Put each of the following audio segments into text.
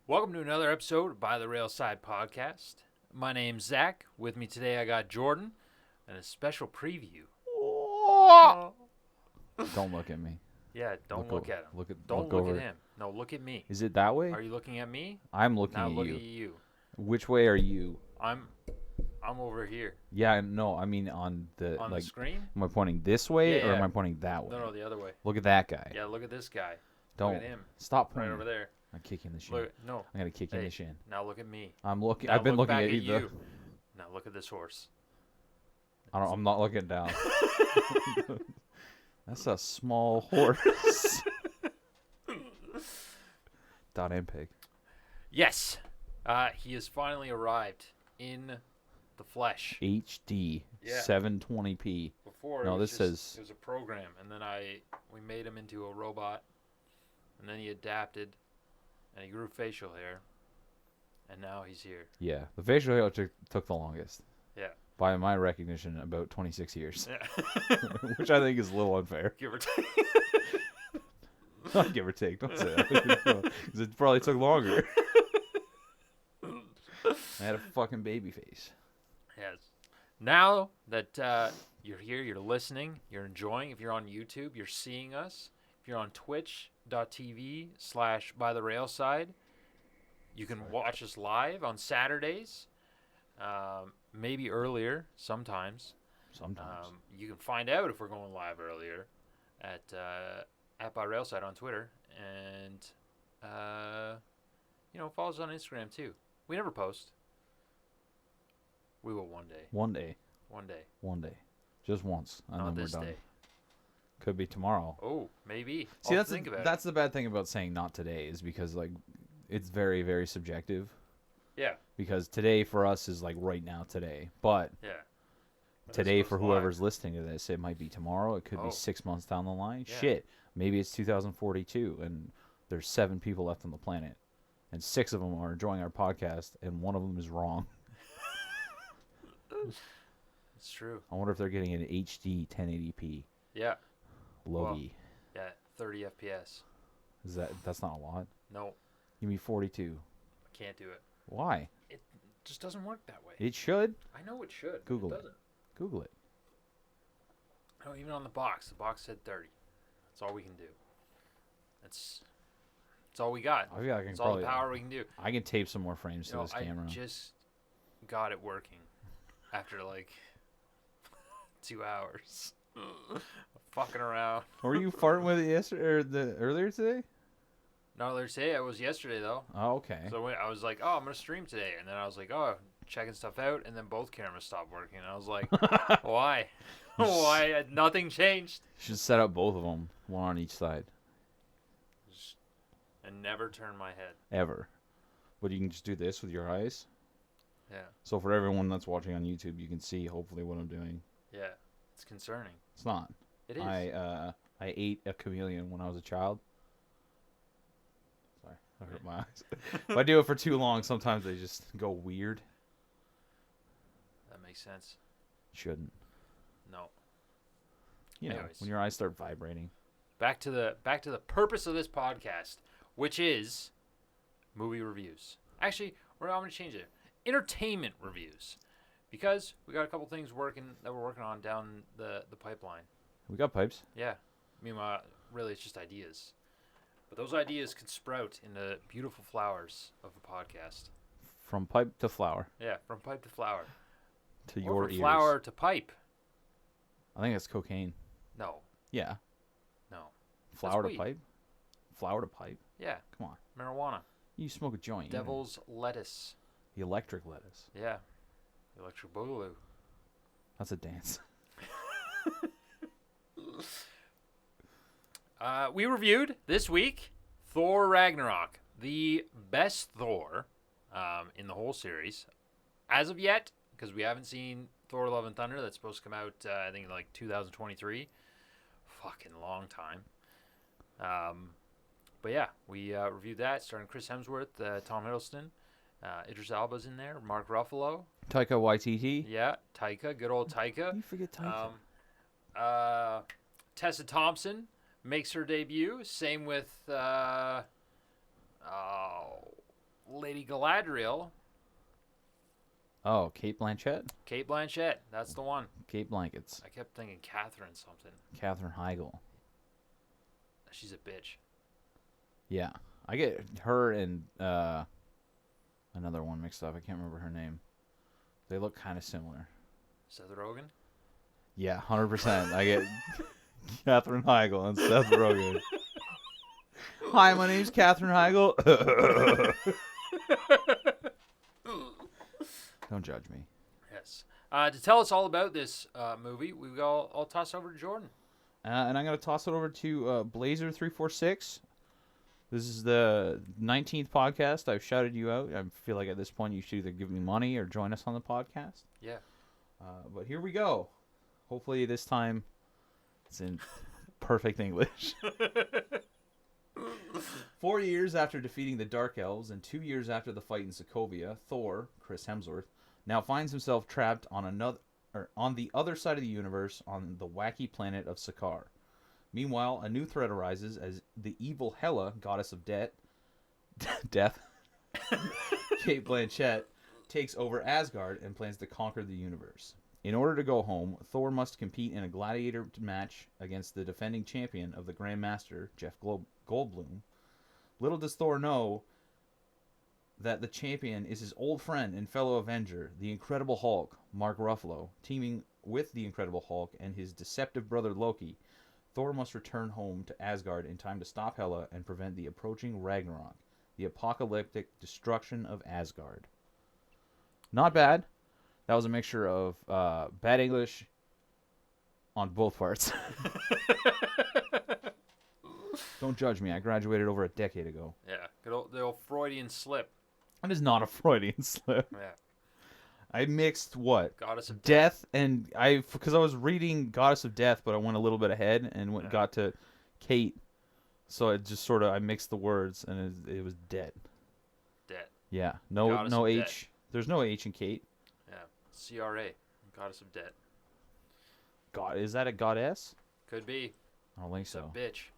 Welcome to another episode of By the Railside Podcast. My name's Zach. With me today I got Jordan and a special preview. Don't look at me. Yeah, don't look at him. Don't look look at him. No, look at me. Is it that way? Are you looking at me? I'm looking now at look you. at you. Which way are you? I'm over here. Yeah, no, I mean on the the screen? Am I pointing this way or Yeah. am I pointing that way? No, the other way. Look at that guy. Yeah, look at this guy. Don't. Look at him. Stop Right pointing. over there. I'm kicking the shin. Look, no. I'm gonna kick you in Hey, the shin. now look at me. I'm looking. Now I've been look looking back at you. Now look at this horse. I'm not looking down. That's a small horse. Dot and pig. Yes. He has finally arrived in the flesh. HD. Yeah. 720p. Before No, it was this just, says- it was a program, and then we made him into a robot, and then he adapted, and he grew facial hair, and now he's here. Yeah, the facial hair took the longest. Yeah. By my recognition, about 26 years. Yeah. Which I think is a little unfair. Give or take. Not give or take. Don't say that. 'Cause it probably took longer. I had a fucking baby face. Yes. Now that you're here, you're listening, you're enjoying. If you're on YouTube, you're seeing us. If you're on twitch.tv/bytherailside, you can watch us live on Saturdays. Maybe earlier sometimes. Sometimes. You can find out if we're going live earlier at By Railside on Twitter, and follow us on Instagram too. We never post. We will one day. One day. One day. One day. Just once. And Not then we're this done. day. Could be tomorrow. Oh, maybe. See, I'll think about it. that's the bad thing about saying not today is because, like, it's very, very subjective. Yeah. Because today for us is, like, right now today. But Yeah. When today this for goes whoever's live. listening to this, it might be tomorrow. It could Oh. be 6 months down the line. Yeah. Shit. Maybe it's 2042 and there's 7 people left on the planet. And 6 of them are enjoying our podcast and one of them is wrong. It's true. I wonder if they're getting an HD 1080p. Yeah. Logie. Yeah. 30 FPS. That's not a lot? No, Give me 42. I can't do it. Why? It just doesn't work that way. It should. I know it should. Google but it. it. Doesn't. Google it. No, even on the box. The box said 30. That's all we can do. That's all we got. I feel like I can That's all probably the power we can do. I can tape some more frames to this camera. I just got it working after like 2 hours. Fucking around. Were you farting with it yesterday or earlier today? No, let's say it was yesterday though. Oh, okay. So I was like, oh, I'm gonna stream today, and then I was like, oh, checking stuff out, and then both cameras stopped working, and I was like, why? Why? Nothing changed. Should set up both of them, one on each side. And never turn my head. Ever. But you can just do this with your eyes. Yeah. So for everyone that's watching on YouTube, you can see hopefully what I'm doing. Yeah. It's concerning. It's not. It is. I ate a chameleon when I was a child. Sorry, I hurt my eyes. If I do it for too long, sometimes they just go weird. That makes sense. Shouldn't. No. You know, Anyways. when your eyes start vibrating. Back to the purpose of this podcast, which is movie reviews. Actually, I'm going to change it. Entertainment reviews. Because we got a couple things that we're working on down the pipeline. We got pipes. Yeah. I mean, really, it's just ideas. But those ideas can sprout into beautiful flowers of a podcast. From pipe to flower. Yeah, from pipe to flower. To Or your from ears. flower to pipe. I think that's cocaine. No. Yeah. No. Flower to weed. pipe? Flower to pipe? Yeah. Come on. Marijuana. You smoke a joint. Devil's lettuce. The electric lettuce. Yeah. Electric Boogaloo. That's a dance. We reviewed this week Thor Ragnarok, the best Thor in the whole series. As of yet, because we haven't seen Thor Love and Thunder, that's supposed to come out, I think, like 2023. Fucking long time. But yeah, we reviewed that, starring Chris Hemsworth, Tom Hiddleston. Idris Elba's in there, Mark Ruffalo. Taika Waititi. Yeah, Taika, good old Taika. You forget Taika. Tessa Thompson makes her debut. Same with Lady Galadriel, Oh, Kate Blanchett? Kate Blanchett. That's the one. Kate Blankets. I kept thinking Catherine something. Katherine Heigl. She's a bitch. Yeah. I get her and another one mixed up. I can't remember her name. They look kind of similar. Seth Rogen? Yeah, 100%. I get Katherine Heigl and Seth Rogen. Hi, my name's Katherine Heigl. Don't judge me. Yes. To tell us all about this movie, I'll toss over to Jordan. And I'm going to toss it over to Blazer346. This is the 19th podcast. I've shouted you out. I feel like at this point you should either give me money or join us on the podcast. Yeah. But here we go. Hopefully this time it's in perfect English. 4 years after defeating the Dark Elves and 2 years after the fight in Sokovia, Thor, Chris Hemsworth, now finds himself trapped on the other side of the universe on the wacky planet of Sakaar. Meanwhile, a new threat arises as the evil Hela, goddess of death, Kate Blanchett, takes over Asgard and plans to conquer the universe. In order to go home, Thor must compete in a gladiator match against the defending champion of the Grand Master, Jeff Goldblum. Little does Thor know that the champion is his old friend and fellow Avenger, the Incredible Hulk, Mark Ruffalo. Teaming with the Incredible Hulk and his deceptive brother Loki, Thor must return home to Asgard in time to stop Hela and prevent the approaching Ragnarok, the apocalyptic destruction of Asgard. Not bad. That was a mixture of bad English on both parts. Don't judge me. I graduated over a decade ago. Yeah. The old Freudian slip. That is not a Freudian slip. Yeah. I mixed what? Goddess of Death and because I was reading Goddess of Death, but I went a little bit ahead and got to Kate. So it just sort of I mixed the words and it was dead. Dead. Yeah. Goddess No of H. Death. There's no H in Kate. Yeah. CRA. Goddess of Death. God, is that a goddess? Could be. I don't think It's so. a bitch.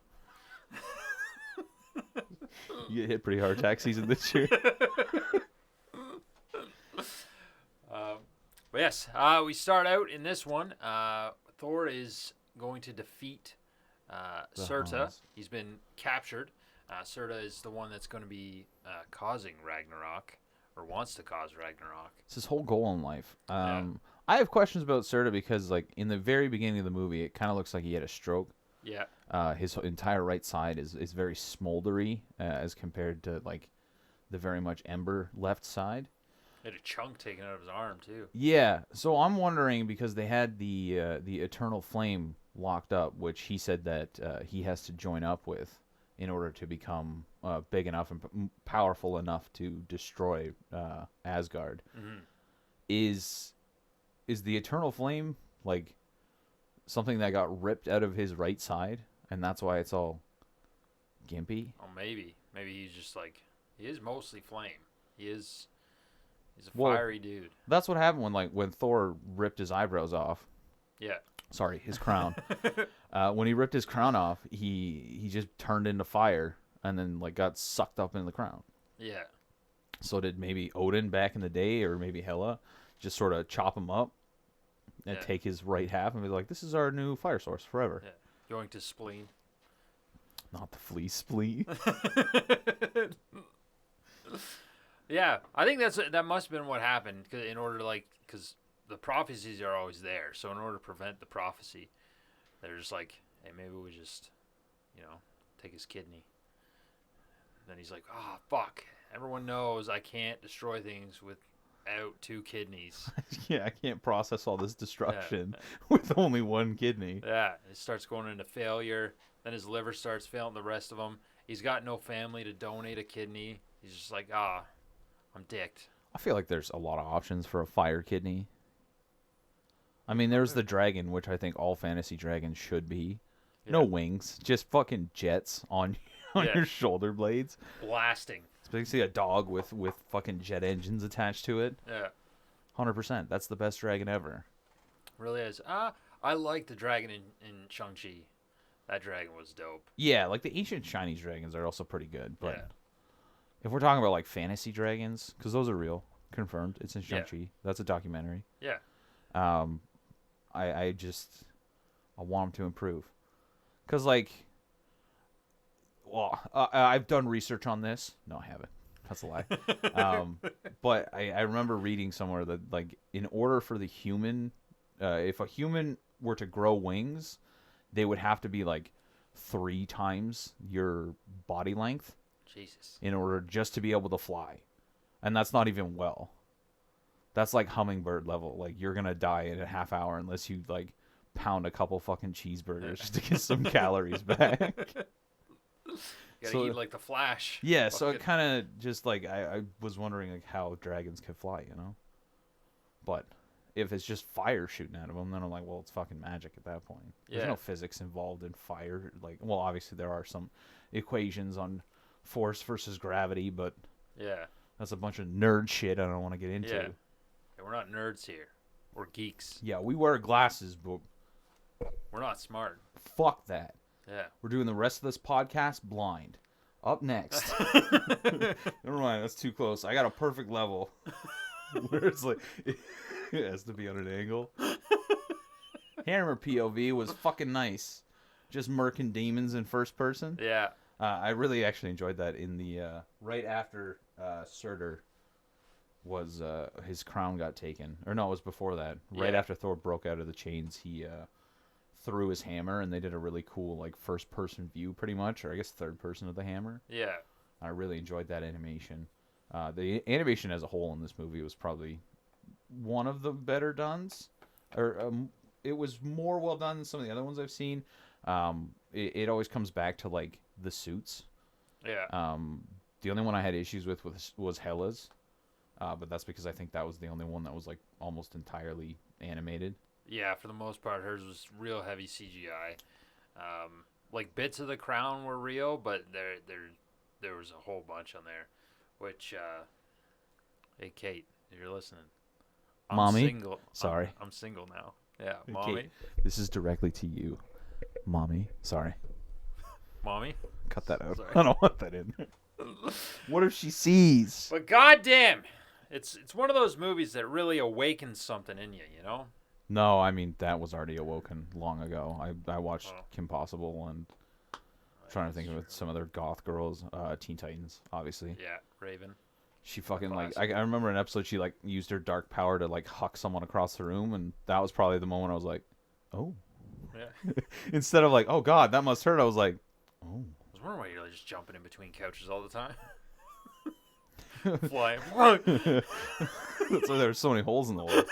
You get hit pretty hard tax season this year. But yes, we start out in this one. Thor is going to defeat Surta. Huns. He's been captured. Surta is the one that's going to be causing Ragnarok, or wants to cause Ragnarok. It's his whole goal in life. Yeah. I have questions about Surta because, like, in the very beginning of the movie, it kind of looks like he had a stroke. Yeah. His entire right side is very smoldery as compared to, like, the very much ember left side. He had a chunk taken out of his arm, too. Yeah, so I'm wondering because they had the Eternal Flame locked up, which he said that he has to join up with in order to become big enough and powerful enough to destroy Asgard. Mm-hmm. Is the Eternal Flame like something that got ripped out of his right side, and that's why it's all gimpy? Oh, maybe. Maybe he's just like, he is mostly flame. He's a Well, fiery dude. That's what happened when Thor ripped his eyebrows off. Yeah. Sorry, his crown. When he ripped his crown off, he just turned into fire and then like got sucked up in the crown. Yeah. So did maybe Odin back in the day, or maybe Hela, just sort of chop him up and take his right half and be like, "This is our new fire source forever." Yeah. Going to spleen. Not the flea spleen. Yeah, I think that must have been what happened. In order to because the prophecies are always there. So in order to prevent the prophecy, they're just like, hey, maybe we just, take his kidney. Then he's like, oh fuck! Everyone knows I can't destroy things without 2 kidneys. Yeah, I can't process all this destruction with only one kidney. Yeah, it starts going into failure. Then his liver starts failing the rest of them. He's got no family to donate a kidney. He's just like, I'm dicked. I feel like there's a lot of options for a fire kidney. I mean, there's the dragon, which I think all fantasy dragons should be. Yeah. No wings, just fucking jets on your shoulder blades. Blasting. It's basically a dog with fucking jet engines attached to it. Yeah. 100%. That's the best dragon ever. Really is. I like the dragon in Shang-Chi. That dragon was dope. Yeah, like the ancient Chinese dragons are also pretty good, but If we're talking about like fantasy dragons, because those are real, confirmed. It's in Yeah. Shang-Chi. That's a documentary. Yeah. I want them to improve, because like, well, I've done research on this. No, I haven't. That's a lie. But I remember reading somewhere that like in order for the human, if a human were to grow wings, they would have to be like 3 times your body length Jesus. in order just to be able to fly. And that's not even well. That's like hummingbird level. Like you're going to die in a half hour unless you like pound a couple fucking cheeseburgers just to get some calories back. You gotta eat like the Flash. Yeah, so it kind of just like I was wondering like how dragons could fly, you know? But if it's just fire shooting out of them, then I'm like, well, it's fucking magic at that point. There's no physics involved in fire. Like, well, obviously there are some equations on force versus gravity, but yeah, that's a bunch of nerd shit I don't want to get into. Yeah, we're not nerds here. We're geeks. Yeah, we wear glasses, but we're not smart. Fuck that. Yeah. We're doing the rest of this podcast blind. Up next. Never mind, that's too close. I got a perfect level. Where it's like, it has to be on an angle. Hammer POV was fucking nice. Just murking demons in first person. Yeah. I really actually enjoyed that in the, right after Surtur was, his crown got taken. Or no, it was before that. Right after Thor broke out of the chains, he, threw his hammer, and they did a really cool like first person view pretty much, or I guess third person of the hammer. Yeah. I really enjoyed that animation. The animation as a whole in this movie was probably one of the better dones, or it was more well done than some of the other ones I've seen. It always comes back to like the suits. Yeah. The only one I had issues with was Hela's, but that's because I think that was the only one that was like almost entirely animated. Yeah, for the most part, hers was real heavy CGI. Like bits of the crown were real, but there was a whole bunch on there. Which, hey Kate, if you're listening, I'm Mommy, single. Sorry, I'm single now. Yeah, Kate, Mommy. this is directly to you, Mommy. Sorry, Mommy. cut that out. Sorry. I don't want that in. What if she sees? But goddamn, it's one of those movies that really awakens something in you, you know. No, I mean that was already awoken long ago. I watched Kim Possible and trying to think of some other goth girls, Teen Titans, obviously. Yeah, Raven. She fucking like I remember an episode she like used her dark power to like huck someone across the room, and that was probably the moment I was like, oh. Yeah. Instead of like, oh god, that must hurt, I was like, oh. I was wondering why you're just jumping in between couches all the time. Flying. That's why there's so many holes in the wall.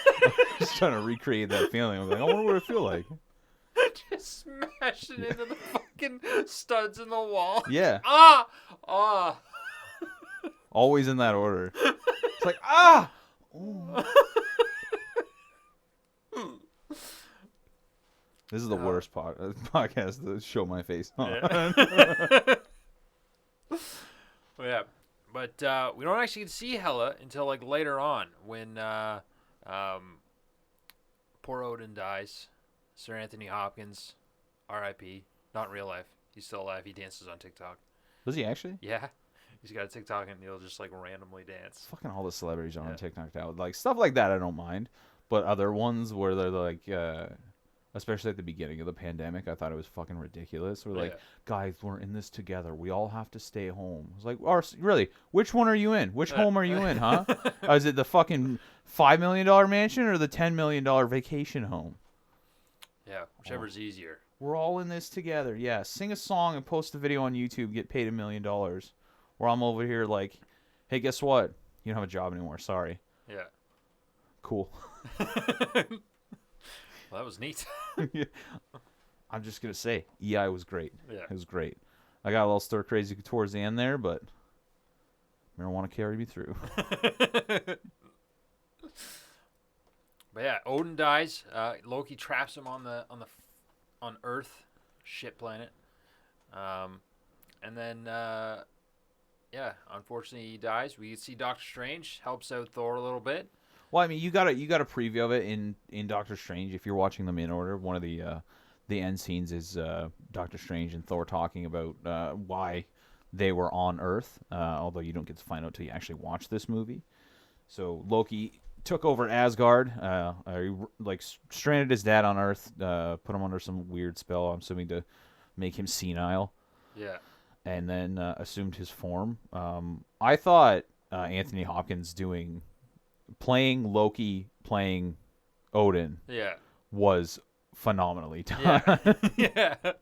Just trying to recreate that feeling. I was like, I wonder what it feel like. Just smashing into the fucking studs in the wall. Yeah. Ah! Always in that order. It's like, ah! Ooh. This is the worst podcast to show my face. Yeah. Well, yeah. But we don't actually get to see Hela until like later on when poor Odin dies. Sir Anthony Hopkins, R.I.P. Not in real life. He's still alive. He dances on TikTok. Does he actually? Yeah. He's got a TikTok and he'll just like randomly dance. Fucking all the celebrities are on TikTok now. Like stuff like that I don't mind. But other ones where they're like especially at the beginning of the pandemic, I thought it was fucking ridiculous. We're like, guys, we're in this together. We all have to stay home. I was like, really? Which one are you in? Which home are you in, huh? Is it the fucking $5 million mansion or the $10 million vacation home? Yeah, whichever's easier. We're all in this together. Yeah, sing a song and post a video on YouTube, get paid $1 million. Where I'm over here like, hey, guess what? You don't have a job anymore. Sorry. Yeah. Cool. Well, that was neat. I'm just going to say, EI was great. Yeah. It was great. I got a little stir crazy towards the end there, but marijuana carried me through. But yeah, Odin dies. Loki traps him on Earth, shit planet. And then unfortunately he dies. We see Doctor Strange helps out Thor a little bit. Well, I mean, you got a preview of it in Doctor Strange if you're watching them in order. One of the end scenes is Doctor Strange and Thor talking about why they were on Earth, although you don't get to find out till you actually watch this movie. So Loki took over Asgard, stranded his dad on Earth, put him under some weird spell, I'm assuming to make him senile, Yeah. and then assumed his form. I thought Anthony Hopkins playing Loki, playing Odin Yeah. was phenomenally done. Yeah. Yeah.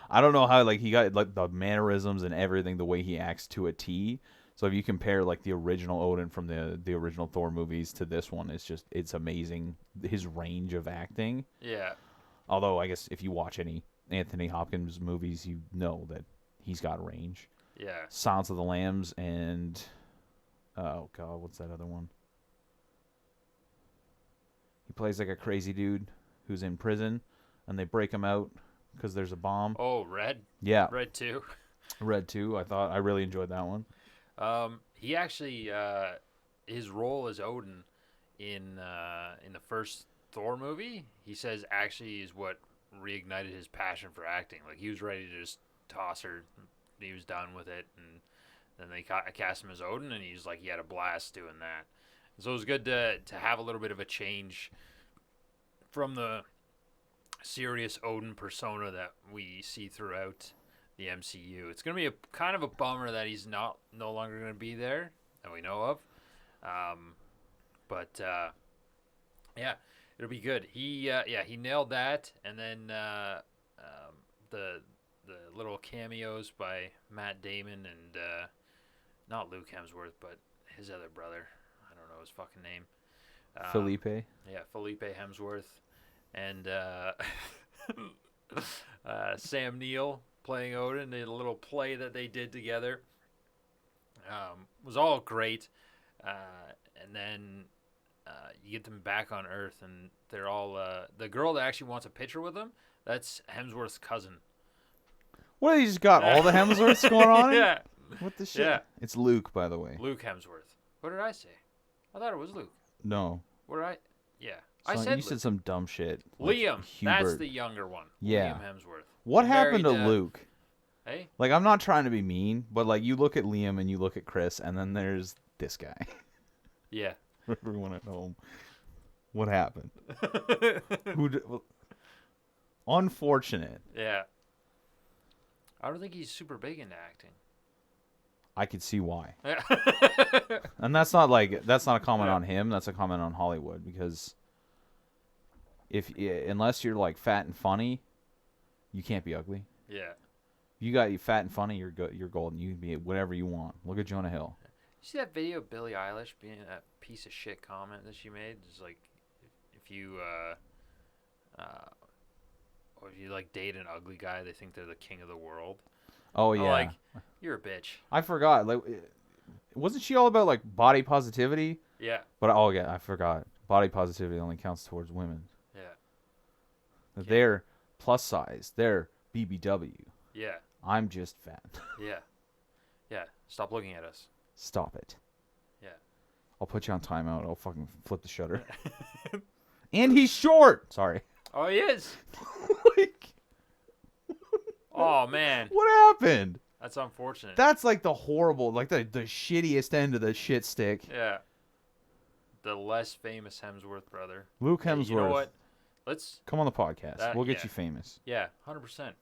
I don't know how he got the mannerisms and everything, the way he acts to a T. So if you compare the original Odin from the original Thor movies to this one, it's amazing, his range of acting. Yeah. Although I guess if you watch any Anthony Hopkins movies, you know that he's got range. Yeah. Silence of the Lambs and oh god, what's that other one? He plays a crazy dude who's in prison, and they break him out because there's a bomb. Oh, Red. Yeah, Red 2. Red 2. I really enjoyed that one. He actually his role as Odin in the first Thor movie, he says actually is what reignited his passion for acting. Like he was ready to just toss her. He was done with it, and then they cast him as Odin, and he had a blast doing that. And so it was good to have a little bit of a change from the serious Odin persona that we see throughout the MCU. It's going to be a kind of a bummer that he's no longer going to be there that we know of. But yeah, it'll be good. He nailed that, and then the little cameos by Matt Damon and not Luke Hemsworth, but his other brother. I don't know his fucking name. Felipe. Yeah, Felipe Hemsworth, and Sam Neill playing Odin. A little play that they did together was all great. And then you get them back on Earth, and they're all the girl that actually wants a picture with them. That's Hemsworth's cousin. What, you just got all the Hemsworths going on? Yeah. What the shit? Yeah. It's Luke, by the way. Luke Hemsworth. What did I say? I thought it was Luke. No. What did I? Yeah. So I said you Luke. said some dumb shit. Liam. Hubert. That's the younger one. Yeah. Liam Hemsworth. What happened to Married, Luke? Hey? I'm not trying to be mean, but you look at Liam and you look at Chris, and then there's this guy. Yeah. Everyone at home. What happened? Unfortunate. Yeah. I don't think he's super big into acting. I could see why. Yeah. And that's not a comment on him. That's a comment on Hollywood, because unless you're fat and funny, you can't be ugly. Yeah. You got you fat and funny, you're good. You're golden. You can be whatever you want. Look at Jonah Hill. You see that video of Billie Eilish being that piece of shit comment that she made? It's if you or if you date an ugly guy, they think they're the king of the world. Oh yeah. You're a bitch. I forgot. Wasn't she all about body positivity? Yeah. But oh yeah, I forgot. Body positivity only counts towards women. Yeah. They're plus size. They're BBW. Yeah. I'm just fat. Yeah. Yeah. Stop looking at us. Stop it. Yeah. I'll put you on timeout. I'll fucking flip the shutter. And he's short. Sorry. Oh, he is. Oh man. What happened? That's unfortunate. That's the horrible, the shittiest end of the shit stick. Yeah. The less famous Hemsworth brother. Luke Hemsworth. You know what? Let's come on the podcast. We'll get yeah. you famous. Yeah, 100%.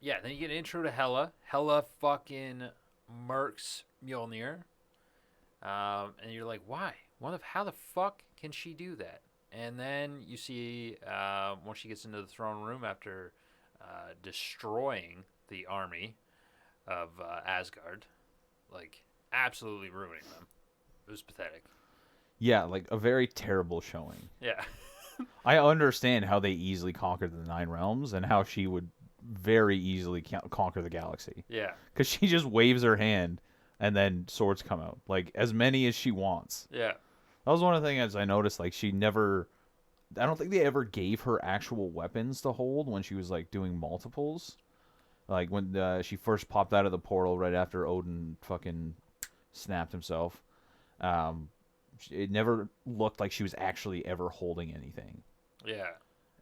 Yeah, then you get an intro to Hela. Hela fucking murks Mjolnir. And you're like, why? How the fuck can she do that? And then you see once she gets into the throne room after destroying the army of Asgard, absolutely ruining them. It was pathetic. Yeah, a very terrible showing. Yeah. I understand how they easily conquered the 9 realms and how she would very easily conquer the galaxy. Yeah. Because she just waves her hand and then swords come out. As many as she wants. Yeah. That was one of the things I noticed. She never... I don't think they ever gave her actual weapons to hold when she was, doing multiples. When she first popped out of the portal right after Odin fucking snapped himself. It never looked like she was actually ever holding anything. Yeah.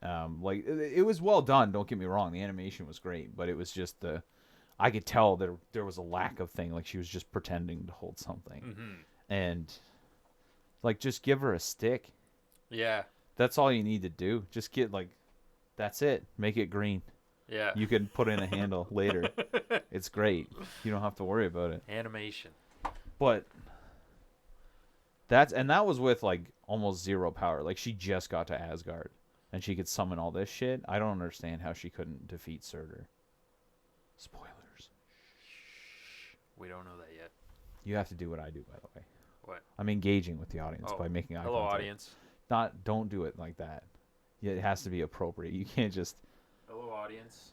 Like it was well done. Don't get me wrong. The animation was great, but it was just I could tell there was a lack of thing. Like she was just pretending to hold something, and like just give her a stick. Yeah. That's all you need to do. Just get that's it. Make it green. Yeah. You can put in a handle later. It's great. You don't have to worry about it. Animation. But that was with like almost zero power. Like she just got to Asgard and she could summon all this shit. I don't understand how she couldn't defeat Surtur. Spoilers. We don't know that yet. You have to do what I do, by the way. What? I'm engaging with the audience by making eye hello, contact. audience. Don't do it like that. Yeah, it has to be appropriate. You can't just. Hello, audience.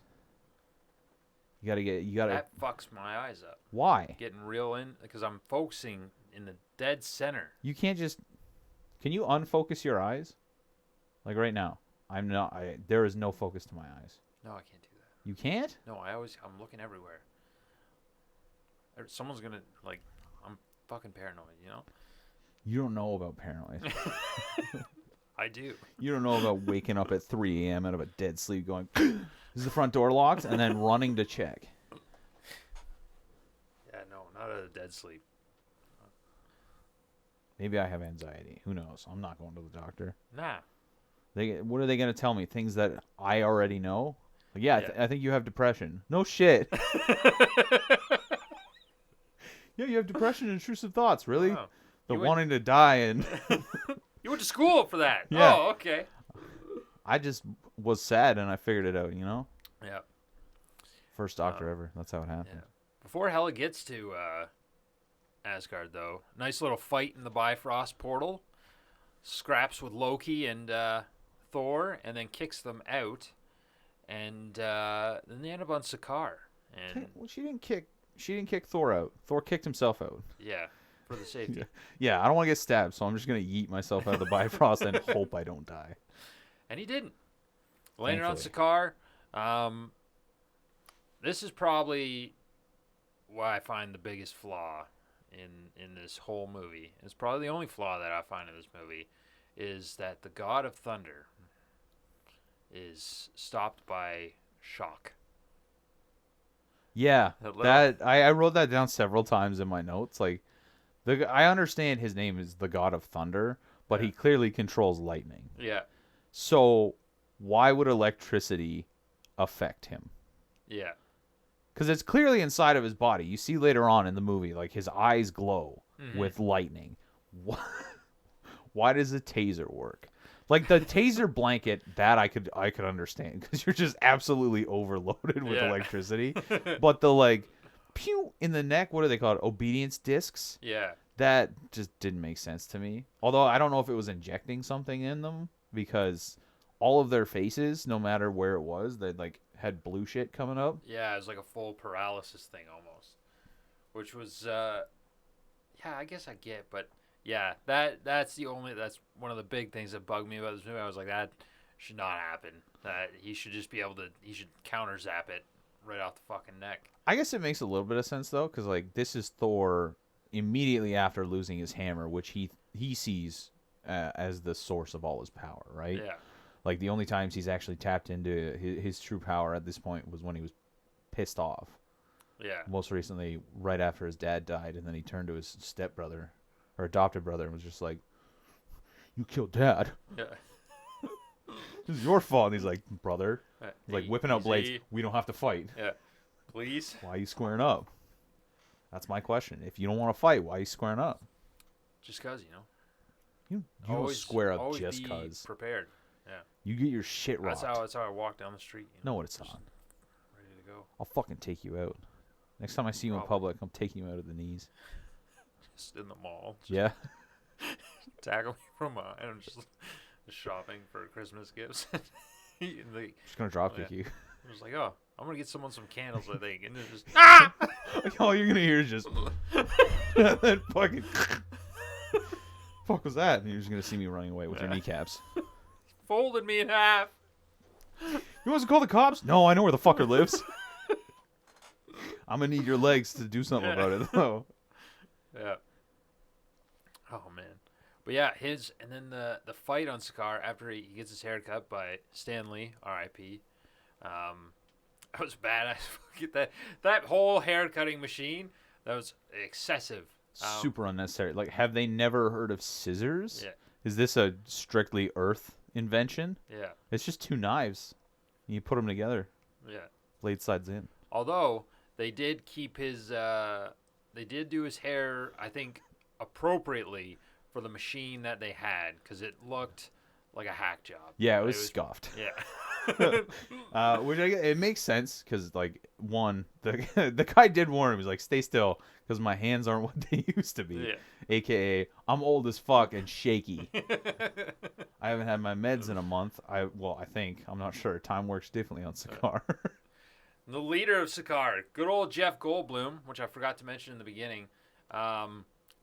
You gotta. That fucks my eyes up. Why? Getting real in because I'm focusing in the dead center. You can't just. Can you unfocus your eyes? Like right now, I'm not. There is no focus to my eyes. No, I can't do that. You can't? No, I'm looking everywhere. Someone's gonna I'm fucking paranoid, you know? You don't know about paranoid. I do. You don't know about waking up at 3 a.m. out of a dead sleep going, is the front door locked? And then running to check. Yeah, no, not out of dead sleep. Maybe I have anxiety. Who knows? I'm not going to the doctor. Nah. What are they going to tell me? Things that I already know? Like, yeah. I think you have depression. No shit. Yeah, you have depression and intrusive thoughts. Really? Oh. Wanting to die and... You went to school for that. Yeah. Oh, okay. I just was sad and I figured it out, you know? Yeah. First doctor ever. That's how it happened. Yeah. Before Hela gets to Asgard, though, nice little fight in the Bifrost portal. Scraps with Loki and Thor, and then kicks them out. And then they end up on Sakaar. And Well, she didn't kick Thor out. Thor kicked himself out. yeah, for the safety. Yeah, I don't want to get stabbed, so I'm just going to yeet myself out of the Bifrost and hope I don't die. And he didn't. Landed on Thankfully. Sakaar. This is probably why I find the biggest flaw in this whole movie. It's probably the only flaw that I find in this movie is that the God of Thunder is stopped by shock. Yeah, I wrote that down several times in my notes. Like, I understand his name is the God of Thunder, but he clearly controls lightning. Yeah. So why would electricity affect him? Yeah. Because it's clearly inside of his body. You see later on in the movie, like his eyes glow with lightning. Why does a taser work? Like the taser blanket, that I could understand because you're just absolutely overloaded with electricity. But the pew in the neck, what are they called? Obedience discs? Yeah. That just didn't make sense to me. Although I don't know if it was injecting something in them because all of their faces, no matter where it was, they had blue shit coming up. Yeah, it was like a full paralysis thing almost, which was I guess I get, but yeah, that's one of the big things that bugged me about this movie. I was like, that should not happen. That he should just be able to counter zap it right off the fucking neck. I guess it makes a little bit of sense though, because this is Thor immediately after losing his hammer, which he sees as the source of all his power, right? Yeah. Like the only times he's actually tapped into his true power at this point was when he was pissed off. Yeah. Most recently, right after his dad died, and then he turned to his stepbrother or adopted brother and was just like, "You killed Dad. Yeah. This is your fault." And he's like, "Brother," he's like whipping out blades. Easy. We don't have to fight. Yeah. Please. Why are you squaring up? That's my question. If you don't want to fight, why are you squaring up? Just cause, you know. You don't square up just cause. Prepared. Yeah. You get your shit rocked. That's how I walk down the street. You know? No, it's not. Ready to go. I'll fucking take you out. Next time I see you in public, I'm taking you out of the knees. Just in the mall. Just Yeah. tackle me from and I'm just shopping for Christmas gifts. Just gonna drop kick you. I was like, oh, I'm gonna get someone some candles, I think, and then just All you're gonna hear is just that fucking fuck was that? And you're just gonna see me running away with your kneecaps. folded me in half. You want to call the cops? No, I know where the fucker lives. I'm gonna need your legs to do something about it, though. Yeah. Oh man, But yeah, and then the fight on Sakaar after he gets his hair cut by Stanley, R.I.P. That was badass. That whole hair cutting machine, that was excessive. Super unnecessary. Like, have they never heard of scissors? Yeah. Is this a strictly Earth invention? Yeah. It's just two knives. You put them together. Yeah. Blade sides in. Although they did keep his, they did do his hair, I think, appropriately for the machine that they had, because it looked like a hack job. Yeah, it was scuffed. Yeah. Which it makes sense because, like, one, the guy did warn him. He's like, stay still because my hands aren't what they used to be. Yeah. AKA, I'm old as fuck and shaky. I haven't had my meds in a month. I think. I'm not sure. Time works differently on Sakaar. The leader of Sakaar, good old Jeff Goldblum, which I forgot to mention in the beginning,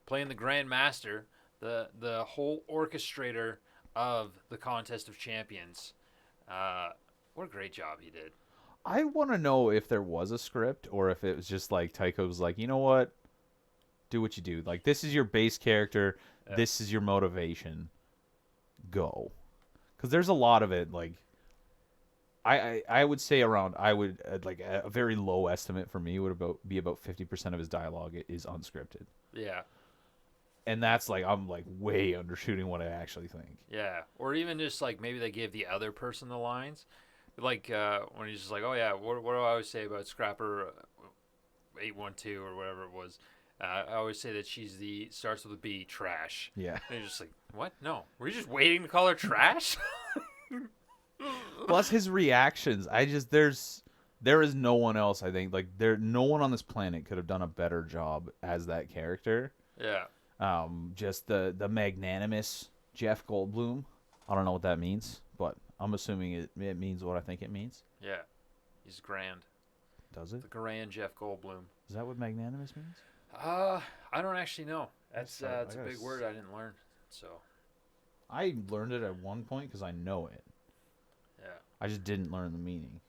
playing the Grand Master, the whole orchestrator of the Contest of Champions. What a great job he did. I want to know if there was a script or if it was just like Taika was like, you know what? Do what you do. Like, this is your base character. Yeah. This is your motivation. Go. Because there's a lot of it. Like, I would say like a very low estimate for me would be about 50% of his dialogue is unscripted. Yeah. And that's like, I'm like way undershooting what I actually think. Yeah. Or even just like maybe they gave the other person the lines. Like when he's just like, oh yeah, what do I always say about Scrapper 812 or whatever it was? I always say that starts with a B, trash. Yeah. And you're just like, what? No. Were you just waiting to call her trash? Plus his reactions. There is no one else, I think. Like, no one on this planet could have done a better job as that character. Yeah. Just the magnanimous Jeff Goldblum. I don't know what that means, but I'm assuming it means what I think it means. Yeah. He's grand. Does it? The grand Jeff Goldblum. Is that what magnanimous means? I don't actually know. That's I a big word I didn't learn. So. I learned it at one point because I know it. Yeah. I just didn't learn the meaning.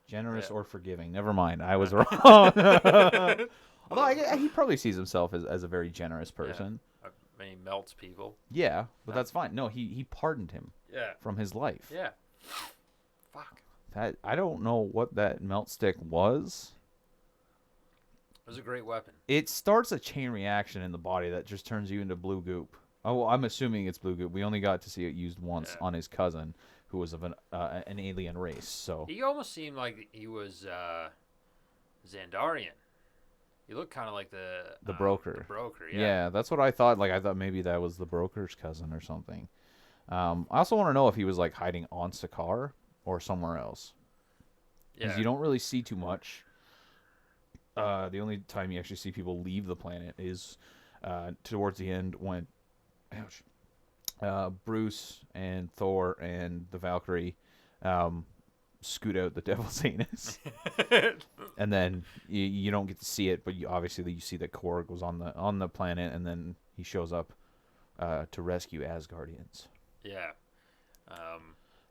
Generous Yeah. or forgiving. Never mind. I was wrong. Although he probably sees himself as a very generous person. Yeah. I mean, he melts people. Yeah, but that's fine. No, he pardoned him. Yeah. From his life. Yeah. Fuck. That I don't know what that melt stick was. It was a great weapon. It starts a chain reaction in the body that just turns you into blue goop. Oh, well, I'm assuming it's blue goop. We only got to see it used once on his cousin, who was of an alien race. So he almost seemed like he was Xandarian. He looked kind of like the broker. The broker, yeah, that's what I thought. Like, I thought maybe that was the broker's cousin or something. I also want to know if he was like hiding on Sakaar or somewhere else. Because you don't really see too much. The only time you actually see people leave the planet is towards the end when Bruce and Thor and the Valkyrie scoot out the Devil's Anus. And then you don't get to see it, but obviously you see that Korg was on the planet, and then he shows up to rescue Asgardians. Yeah.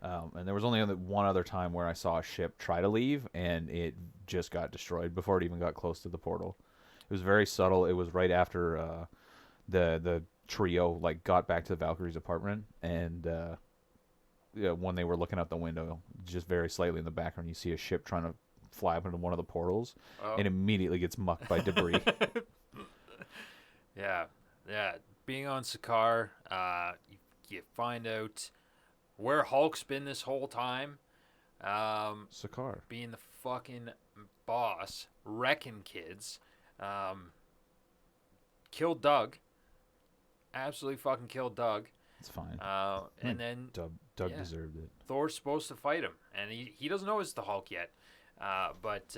And there was only one other time where I saw a ship try to leave, and it just got destroyed before it even got close to the portal. It was very subtle. It was right after the trio like got back to the Valkyrie's apartment, and when they were looking out the window, just very slightly in the background, you see a ship trying to fly up into one of the portals, and immediately gets mucked by debris. Yeah. Being on Sakaar, you find out where Hulk's been this whole time. Sakaar. Being the fucking boss, wrecking kids. Killed Doug. Absolutely fucking killed Doug. It's fine. And then Doug deserved it. Thor's supposed to fight him, and he doesn't know it's the Hulk yet. But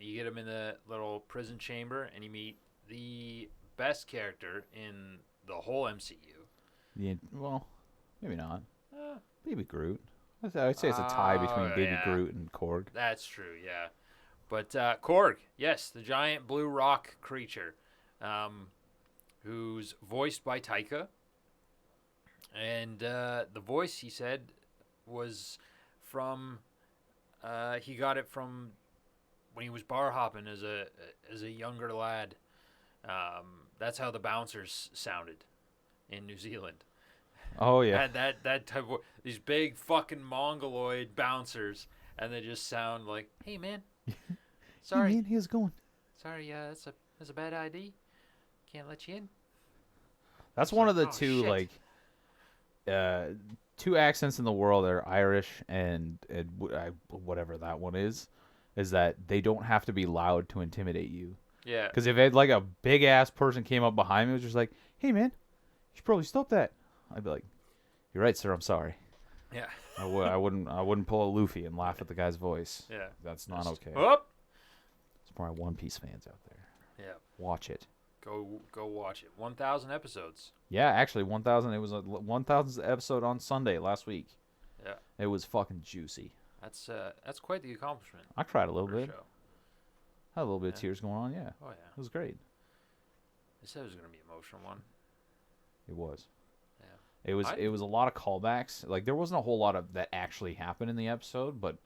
you get him in the little prison chamber, and you meet the best character in the whole MCU. Well, maybe not. Baby Groot. I'd say it's a tie between Baby Groot and Korg. That's true, yeah. But Korg, yes, the giant blue rock creature, who's voiced by Taika. And the voice, he said, was from he got it from when he was bar hopping as a younger lad. That's how the bouncers sounded. in New Zealand. Oh yeah. Had that type of these big fucking mongoloid bouncers, and they just sound like, "Hey man, sorry, Hey man, how's it going? sorry, that's a bad ID. Can't let you in." That's It's one like, of the oh, two shit. two accents in the world that are Irish and whatever that one is that they don't have to be loud to intimidate you. Yeah, Because if it, like a big ass person came up behind me, and was just like, "Hey man, you should probably stop that," I'd be like, "You're right, sir. I'm sorry." yeah, I wouldn't pull a Luffy and laugh at the guy's voice. yeah. That's not okay. Up. It's for my One Piece fans out there. Yeah, Watch it. go watch it. 1,000 episodes. Yeah, actually, 1,000. It was a 1,000th episode on Sunday last week. Yeah, It was fucking juicy. that's quite the accomplishment. I cried a little For a bit. show. Had a little bit of Yeah. tears going on. Yeah, Oh yeah, it was great. they said it was gonna be an emotional one. It was. Yeah. It was a lot of callbacks. Like there wasn't a whole lot of that actually happened in the episode, but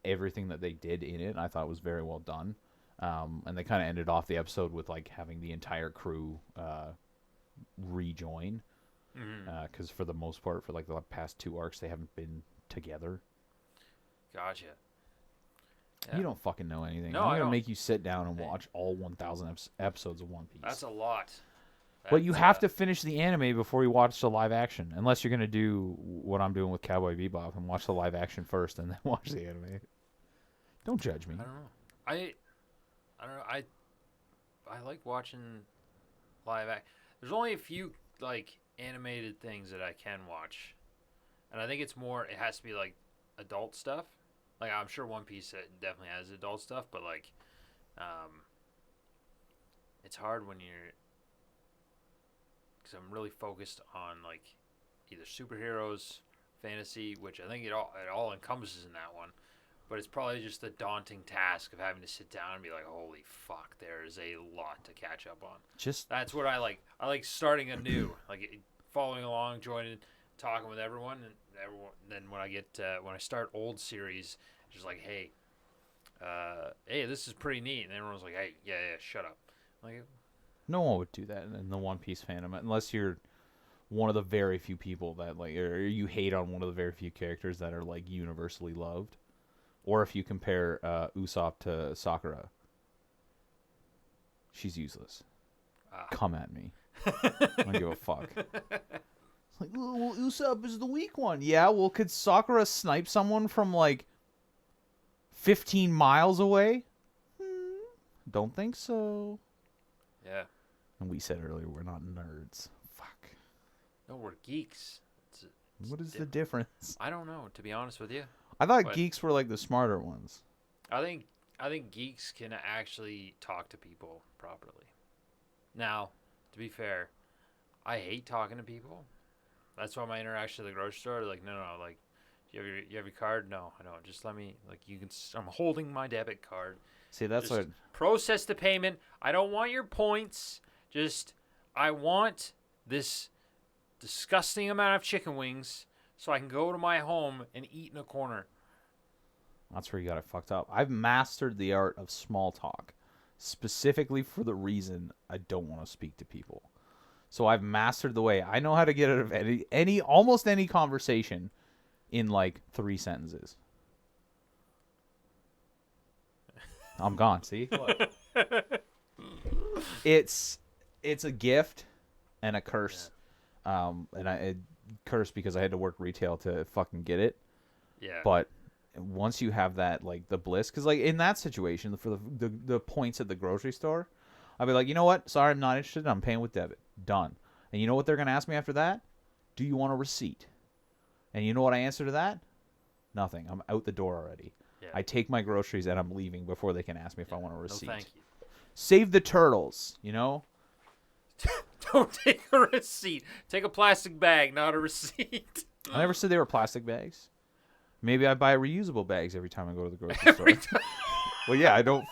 everything that they did in it, I thought was very well done. And they kind of ended off the episode with like having the entire crew rejoin, because for the most part, for like the past 2 arcs, they haven't been together. Gotcha. You don't fucking know anything. No, I'm I gonna don't. make you sit down and watch all 1,000 episodes of One Piece. That's a lot. But you have to finish the anime before you watch the live action, unless you're gonna do what I'm doing with Cowboy Bebop and watch the live action first and then watch the anime. Don't judge me. I don't know. I don't know. I like watching live act. There's only a few like animated things that I can watch, and I think it's more. It has to be like adult stuff. Like I'm sure One Piece definitely has adult stuff, but like, it's hard when you're. Because I'm really focused on like either superheroes, fantasy, which I think it all encompasses in that one. But it's probably just the daunting task of having to sit down and be like, holy fuck, there is a lot to catch up on. That's what I like. I like starting anew, like following along, joining, talking with everyone, and then when I start old series, just like, hey, this is pretty neat, and everyone's like, hey, yeah, shut up. Like, No one would do that in the One Piece fandom unless you're one of the very few people that like, or you hate on one of the very few characters that are like universally loved, or if you compare Usopp to Sakura, she's useless. Come at me. I don't give a fuck. It's like, oh, well, Usopp is the weak one. Yeah, well, could Sakura snipe someone from like 15 miles away? Don't think so. yeah. And we said earlier, we're not nerds. Fuck. No, we're geeks. What is the difference? I don't know, to be honest with you. I thought But- geeks were like the smarter ones. I think geeks can actually talk to people properly. Now, to be fair, I hate talking to people. That's why my interaction at the grocery store, like, no, like, you have your card? No, I don't. Just let me, like, I'm holding my debit card. See, that's Just what. process the payment. I don't want your points. I want this disgusting amount of chicken wings so I can go to my home and eat in a corner. That's where you got it fucked up. I've mastered the art of small talk, specifically for the reason I don't want to speak to people. So I've mastered the way I know how to get out of almost any conversation in like 3 sentences. I'm gone. See, look. It's a gift and a curse. And I curse because I had to work retail to fucking get it. Yeah. But once you have that, like the bliss, because like in that situation for the points at the grocery store, I'll be like, you know what? Sorry, I'm not interested. I'm paying with debit. Done. And you know what they're gonna ask me after that? Do you want a receipt? And you know what I answer to that? Nothing. I'm out the door already. Yeah. I take my groceries and I'm leaving before they can ask me if I want a receipt. No, thank you. Save the turtles, you know? Don't take a receipt. Take a plastic bag, not a receipt. I never said they were plastic bags. Maybe I buy reusable bags every time I go to the grocery store. Well, yeah, I don't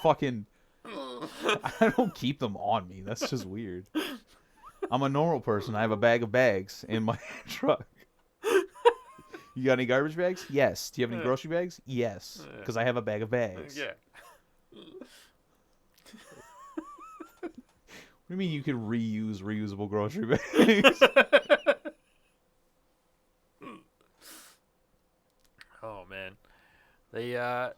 keep them on me. That's just weird. I'm a normal person. I have a bag of bags in my truck. You got any garbage bags? Yes. Do you have any grocery bags? Yes. Because I have a bag of bags. Yeah. What do you mean you can reuse reusable grocery bags?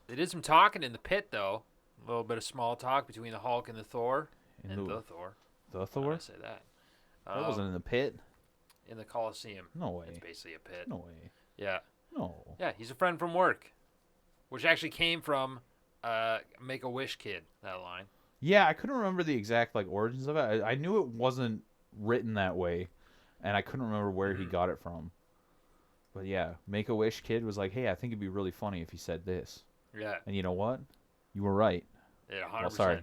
They did some talking in the pit, though. A little bit of small talk between the Hulk and the Thor. In And the- the Thor. The How Thor? did I say that? That wasn't in the pit. In the Coliseum. No way. It's basically a pit. No way. Yeah. No. Yeah, he's a friend from work. Which actually came from Make-A-Wish Kid, that line. Yeah, I couldn't remember the exact like origins of it. I knew it wasn't written that way, and I couldn't remember where he got it from. But yeah, Make-A-Wish Kid was like, "Hey, I think it'd be really funny if he said this." Yeah. And you know what? You were right. Yeah, 100%. Well, sorry,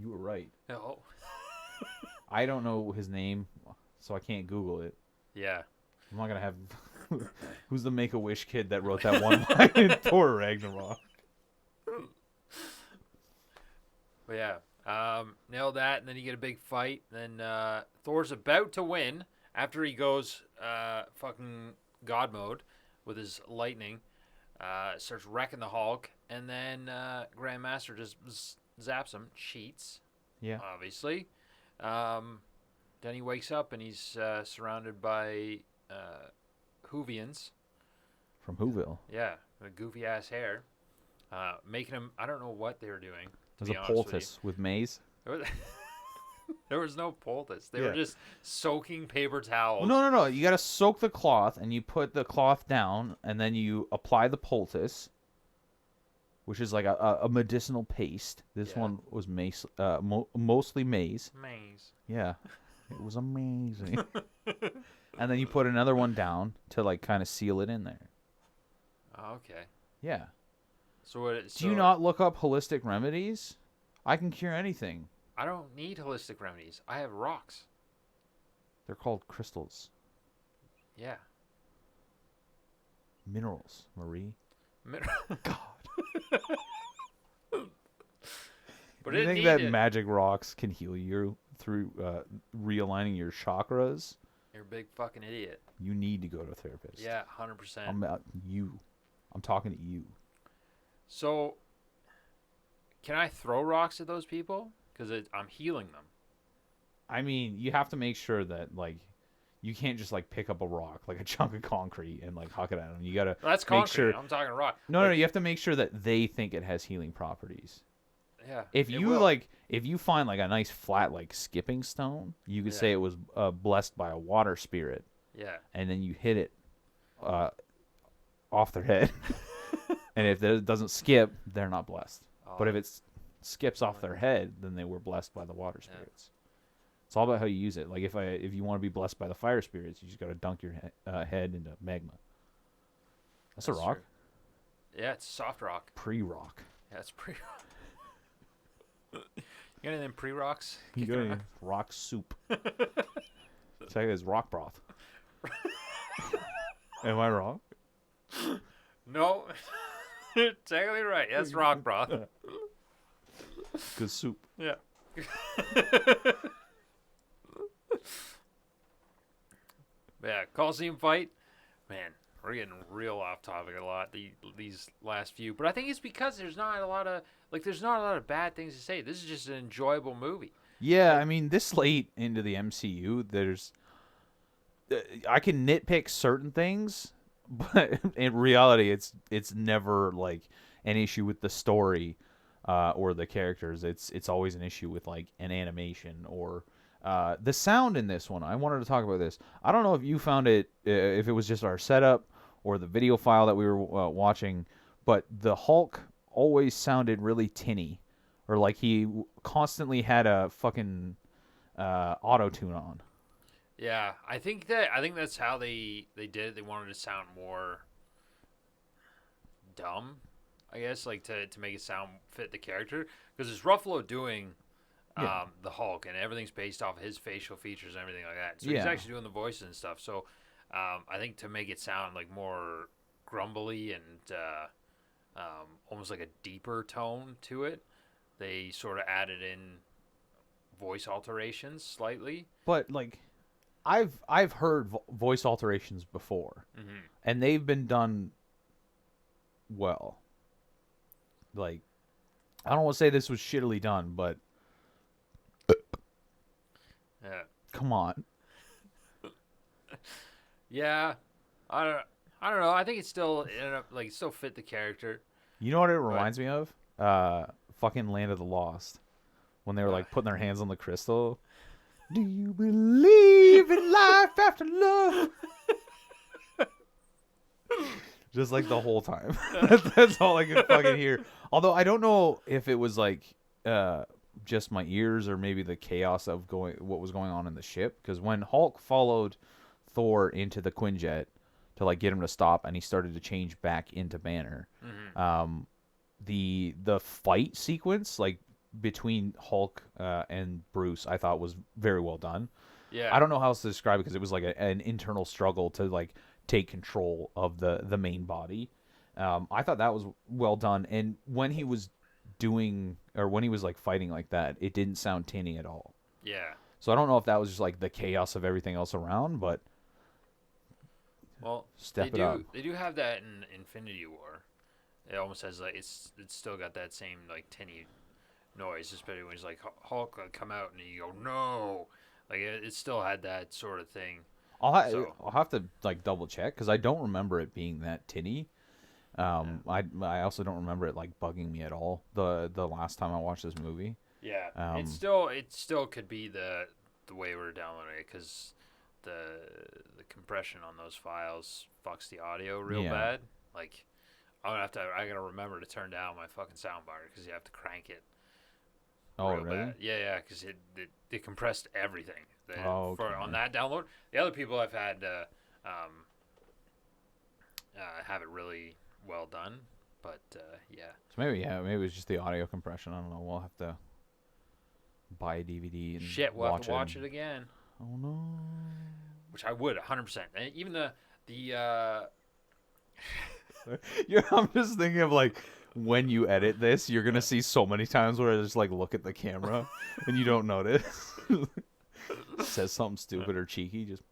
you were right. Oh. I don't know his name, so I can't Google it. Yeah. I'm not gonna have. Who's the Make-A-Wish kid that wrote that one line in Thor Ragnarok? But yeah, nailed that, and then you get a big fight. Then Thor's about to win after he goes fucking God mode with his lightning. Starts wrecking the Hulk, and then Grandmaster just zaps him, cheats. Yeah. Obviously. Then he wakes up and he's surrounded by Whovians. From Whoville. Yeah, with goofy ass hair. Making him, I don't know what they were doing. There's a poultice with maize. There was no poultice. They Yeah. were just soaking paper towels. Well, no. You gotta soak the cloth, and you put the cloth down, and then you apply the poultice, which is like a medicinal paste. This one was mace, mostly maize. Maize. Yeah, it was amazing. And then you put another one down to like kind of seal it in there. Oh, okay. Yeah. So what? Do you not look up holistic remedies? I can cure anything. I don't need holistic remedies. I have rocks. They're called crystals. Yeah. Minerals, Marie. God. But Do you it think that needed- magic rocks can heal you through realigning your chakras? You're a big fucking idiot. You need to go to a therapist. Yeah, 100%. I'm talking to you. So, can I throw rocks at those people? Because I'm healing them. I mean, you have to make sure that like you can't just like pick up a rock, like a chunk of concrete, and like huck it at them. You gotta That's make concrete. sure. I'm talking rock. No, you have to make sure that they think it has healing properties. Yeah. If it you will. if you find like a nice flat like skipping stone, you could say it was blessed by a water spirit. Yeah. And then you hit it off their head. And if it doesn't skip, they're not blessed. But if it skips off their head, then they were blessed by the water spirits. It's all about how you use it. Like if you want to be blessed by the fire spirits, you just got to dunk your head into magma. That's a rock. True. Yeah, it's soft rock. Pre-rock. Yeah, it's pre-rock. You got anything pre-rocks? You got any rock soup? Check it as rock broth. Am I wrong? No. Technically right. That's rock broth. Good soup. Yeah. Yeah, Coliseum fight. Man, we're getting real off topic a lot these last few. But I think it's because there's not a lot of bad things to say. This is just an enjoyable movie. Yeah, I mean, this late into the MCU, there's I can nitpick certain things, but in reality, it's never like an issue with the story or the characters. It's always an issue with like an animation or the sound in this one. I wanted to talk about this. I don't know if you found it, if it was just our setup or the video file that we were watching, but the Hulk always sounded really tinny, or like he constantly had a fucking auto-tune on. Yeah, I think that's how they did it. They wanted to sound more dumb, I guess, like to make it sound fit the character, because it's Ruffalo doing the Hulk, and everything's based off of his facial features and everything like that. So he's actually doing the voices and stuff. So I think to make it sound like more grumbly and almost like a deeper tone to it, they sort of added in voice alterations slightly. But like, I've heard voice alterations before, and they've been done well. Like, I don't want to say this was shittily done, but Yeah. come on. Yeah, I don't know. I think it still ended up like still fit the character. You know what it reminds me of? Fucking Land of the Lost. When they were like putting their hands on the crystal. Do you believe in life after love? Just like the whole time. That's all I could fucking hear. Although I don't know if it was like just my ears or maybe the chaos of what was going on in the ship. Because when Hulk followed Thor into the Quinjet to like get him to stop, and he started to change back into Banner, the fight sequence like between Hulk and Bruce, I thought was very well done. Yeah. I don't know how else to describe it because it was like an internal struggle to like take control of the main body. I thought that was well done, and when he was like fighting like that, it didn't sound tinny at all. Yeah. So I don't know if that was just like the chaos of everything else around, but step it up. They do have that in Infinity War. It almost has like it's still got that same like tinny noise, especially when he's like Hulk come out and you go no, like it still had that sort of thing. I'll have to like double check because I don't remember it being that tinny. I also don't remember it like bugging me at all the last time I watched this movie. Yeah, it still could be the way we're downloading it because the compression on those files fucks the audio real bad. Like I gotta remember to turn down my fucking soundbar because you have to crank it. Oh, really? Bad. Yeah, because it compressed everything. Okay. On that download. The other people I've had have it really well done, but yeah. So maybe it was just the audio compression. I don't know. We'll have to buy a DVD and we'll have to watch it again. Oh no. Which I would 100%. And even the I'm just thinking of like when you edit this, you're gonna see so many times where I just like look at the camera and you don't notice. Says something stupid or cheeky, just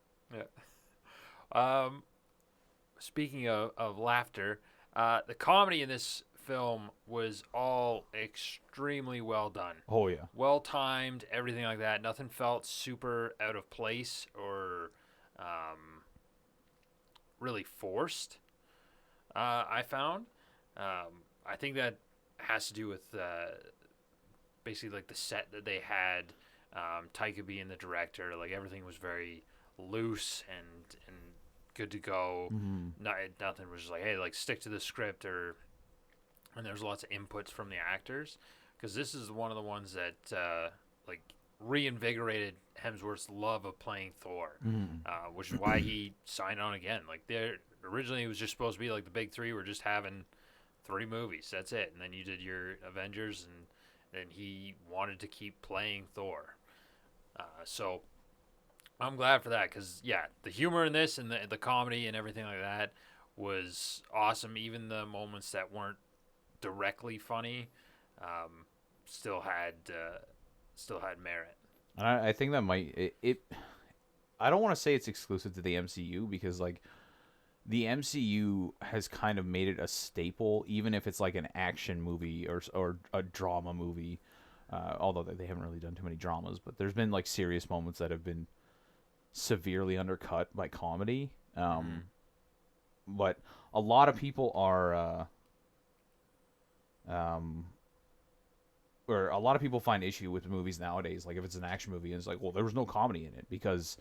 Speaking of laughter, the comedy in this film was all extremely well done. Oh yeah, well timed, everything like that. Nothing felt super out of place or really forced. I found. I think that has to do with basically like the set that they had. Taika being the director, like everything was very loose and good to go. Nothing was just like, hey, like stick to the script and there's lots of inputs from the actors because this is one of the ones that like reinvigorated Hemsworth's love of playing Thor, which is why he signed on again. Like originally it was just supposed to be like the big three were just having 3 movies. That's it, and then you did your Avengers and he wanted to keep playing Thor. So I'm glad for that because, yeah, the humor in this and the comedy and everything like that was awesome. Even the moments that weren't directly funny still had merit. And I think that might it. I don't want to say it's exclusive to the MCU because like the MCU has kind of made it a staple, even if it's like an action movie or a drama movie. Although they haven't really done too many dramas, but there's been like serious moments that have been severely undercut by comedy. But a lot of people are, or a lot of people find issue with movies nowadays. Like if it's an action movie, and it's like, well, there was no comedy in it because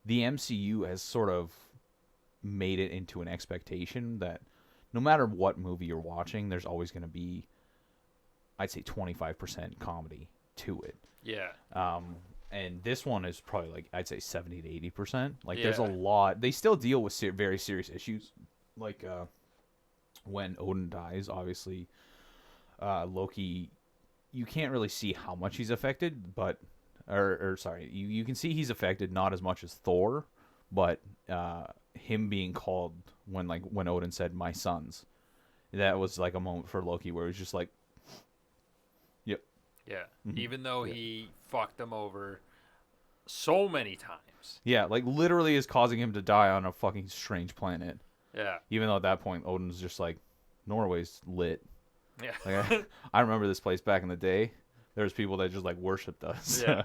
the MCU has sort of made it into an expectation that no matter what movie you're watching, there's always going to be, I'd say 25% comedy to it. Yeah. And this one is probably like, I'd say 70 to 80%. Like there's a lot. They still deal with very serious issues. Like when Odin dies, obviously, Loki, you can't really see how much he's affected, but, or sorry, you can see he's affected not as much as Thor, but him being called when Odin said, "My sons," that was like a moment for Loki where it was just like, yep. Yeah. Even though he fucked them over so many times. Yeah, like literally is causing him to die on a fucking strange planet. Yeah. Even though at that point Odin's just like, Norway's lit. Yeah. Like, I remember this place back in the day. There was people that just like worshipped us. Yeah.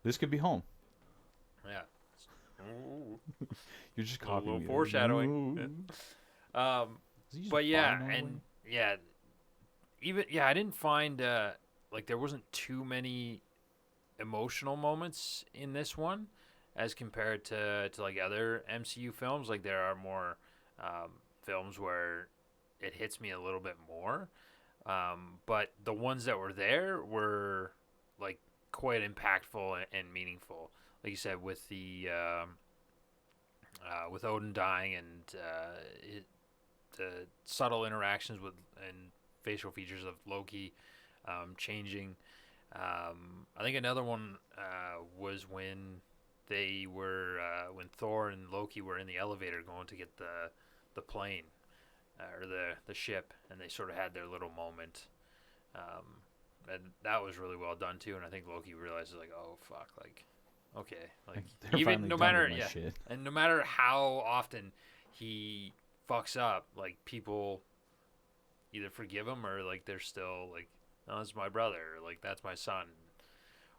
This could be home. Yeah. Ooh. You're just copying a little foreshadowing. But yeah, and yeah, I didn't find like there wasn't too many emotional moments in this one as compared to like other MCU films. Like there are more films where it hits me a little bit more. But the ones that were there were like quite impactful and meaningful. Like you said, with with Odin dying and the subtle interactions with and facial features of Loki changing. I think another one was when they were when Thor and Loki were in the elevator going to get the plane or the ship, and they sort of had their little moment. And that was really well done too. And I think Loki realizes like, oh fuck, like okay, like They're even finally no done matter with my shit. and no matter how often he fucks up, like people either forgive him or like they're still like, no, that's my brother, or like that's my son,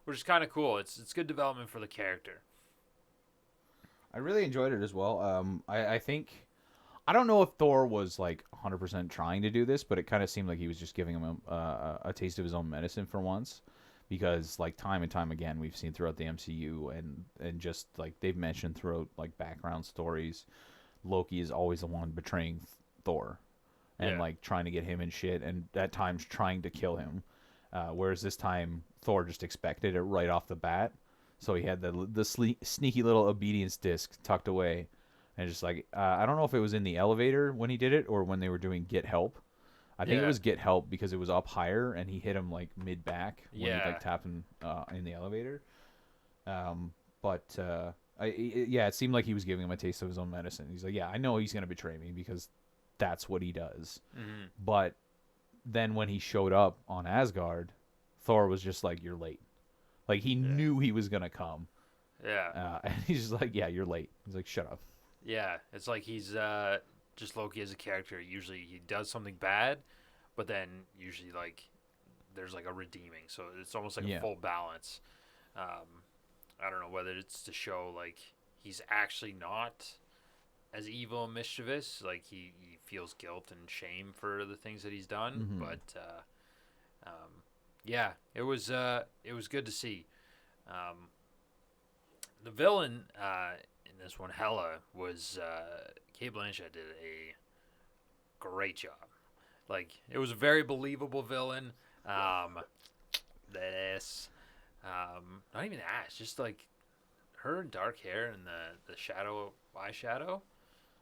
which is kind of cool. It's good development for the character. I really enjoyed it as well. I think I don't know if Thor was like 100% trying to do this, but it kind of seemed like he was just giving him a taste of his own medicine for once, because like time and time again we've seen throughout the MCU and just like they've mentioned throughout like background stories, Loki is always the one betraying Thor and Yeah. like trying to get him in shit and at times trying to kill him. Whereas this time Thor just expected it right off the bat, so he had the sneaky little obedience disc tucked away. And just like, I don't know if it was in the elevator when he did it or when they were doing Get Help. I think it Yeah. was Get Help because it was up higher and he hit him like mid back when he Yeah. like tapped him in the elevator. But it seemed like he was giving him a taste of his own medicine. He's like, yeah, I know he's gonna betray me because that's what he does. Mm-hmm. But then when he showed up on Asgard, Thor was just like, you're late. Like he knew he was gonna come. Yeah. And he's just like, yeah, you're late. He's like, shut up. Yeah. It's like he's just Loki as a character. Usually he does something bad, but then usually like there's like a redeeming. So it's almost like a full balance. I don't know whether it's to show like he's actually not as evil and mischievous. Like he feels guilt and shame for the things that he's done. Mhm. But yeah, it was good to see. The villain in this one, Hela, was Kate Blanchett did a great job. Like it was a very believable villain. Not even that. It's just like her dark hair and the shadow eyeshadow.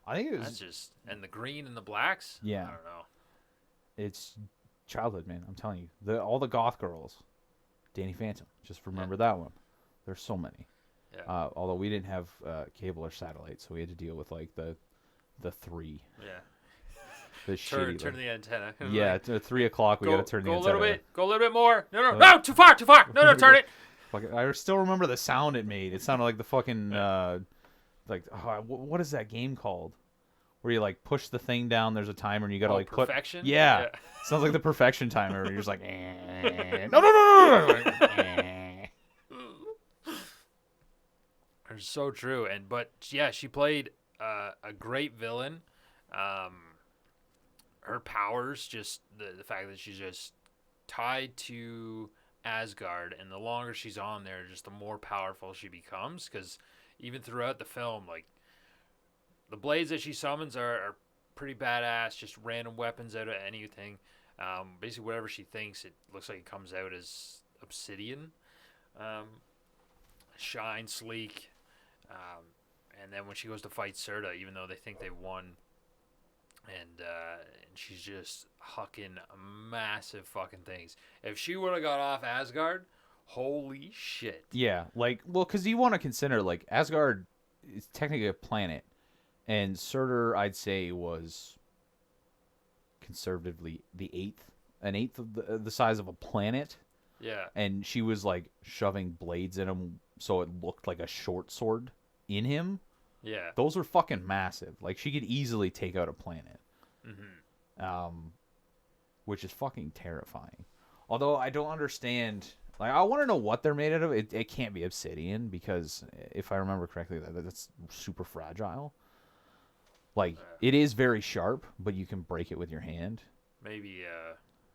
I think it That's was just and the green and the blacks. Yeah. I don't know. it's childhood, man. I'm telling you, all the goth girls, Danny Phantom. Just remember that one. There's so many. Yeah. Although we didn't have cable or satellite, so we had to deal with like the three. Yeah. The Turn shitty. the antenna. Yeah, at 3:00 we Go, gotta turn the go a antenna. little bit. Go a little bit more. No, too far. No, turn it. I still remember the sound it made. It sounded like the fucking what is that game called? Where you like push the thing down. There's a timer and you gotta like Perfection? put. Yeah. Sounds like the perfection timer. You're just like, no. It's so true. But yeah, she played a great villain. Her powers, just the fact that she's just tied to Asgard, and the longer she's on there, just the more powerful she becomes. Because even throughout the film, like the blades that she summons are pretty badass. Just random weapons out of anything. Basically, whatever she thinks, it looks like it comes out as obsidian. Shine, sleek. And then when she goes to fight Serta, even though they think they won, and she's just hucking massive fucking things. If she would have got off Asgard, holy shit. Yeah, like, well, because you want to consider, like, Asgard is technically a planet, and Surtur, I'd say, was conservatively an eighth of the size of a planet. Yeah. And she was, like, shoving blades in him so it looked like a short sword in him. Yeah. Those are fucking massive. Like, she could easily take out a planet. Mm-hmm. Which is fucking terrifying. Although I don't understand. Like, I want to know what they're made out of. It can't be obsidian because, if I remember correctly, that's super fragile. Like, it is very sharp, but you can break it with your hand. Maybe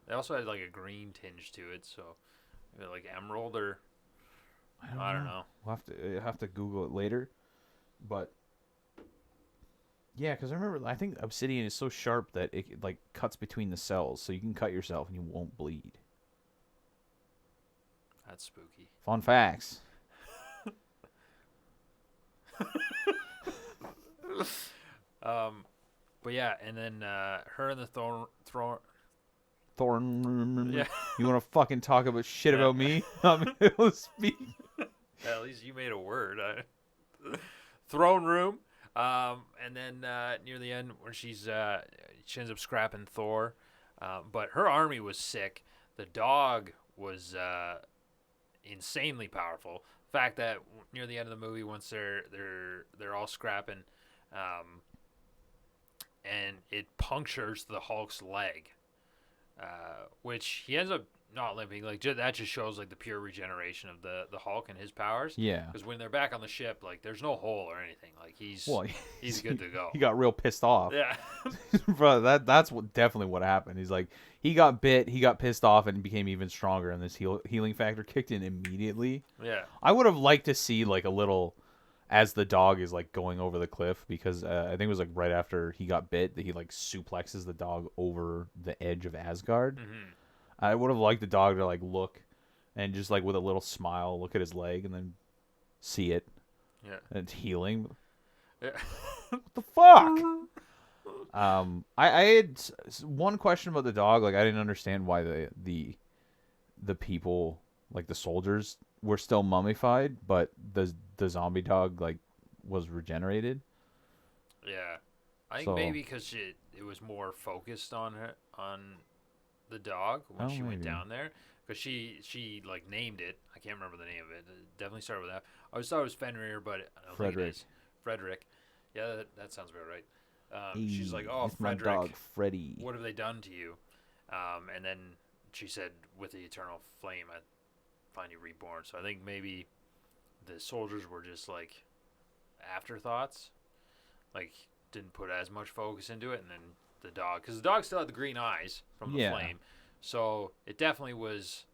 They also had like a green tinge to it, so maybe like emerald or I don't know. We'll have to Google it later, but yeah, because I think obsidian is so sharp that it like cuts between the cells, so you can cut yourself and you won't bleed. That's spooky. Fun facts. But yeah, and then her and the Thorn. Yeah. You want to fucking talk about shit Yeah. about me? I'm able to speak. At least you made a word. Throne room. And then near the end, when she ends up scrapping Thor, but her army was sick. The dog was insanely powerful. The fact that near the end of the movie, once they're all scrapping, and it punctures the Hulk's leg, which he ends up not limping. Like that just shows like the pure regeneration of the Hulk and his powers. Yeah. Because when they're back on the ship, like there's no hole or anything. Like he's good to go. He got real pissed off. Yeah. Bro, that's definitely what happened. He's like, he got bit, he got pissed off, and became even stronger, and this healing factor kicked in immediately. Yeah. I would have liked to see like a little, as the dog is like going over the cliff, because I think it was like right after he got bit that he like suplexes the dog over the edge of Asgard. Mm-hmm. I would have liked the dog to like look and just like with a little smile look at his leg and then see it. Yeah. And it's healing. Yeah. What the fuck? I had one question about the dog. Like I didn't understand why the people, like the soldiers, were still mummified, but the zombie dog like was regenerated. Yeah. I think So- maybe because it was more focused on the dog when she went maybe. down there, because she like named it. I can't remember the name of it. It definitely started with that. I always thought it was Fenrir, but I don't think it is. Frederick. Yeah, that sounds about right. She's like, "Oh, it's my Frederick, dog Freddy." what have they done to you?" And then she said, "With the eternal flame, I find you reborn." So I think maybe the soldiers were just like afterthoughts, like didn't put as much focus into it, and then the dog, because the dog still had the green eyes from the flame, so it definitely was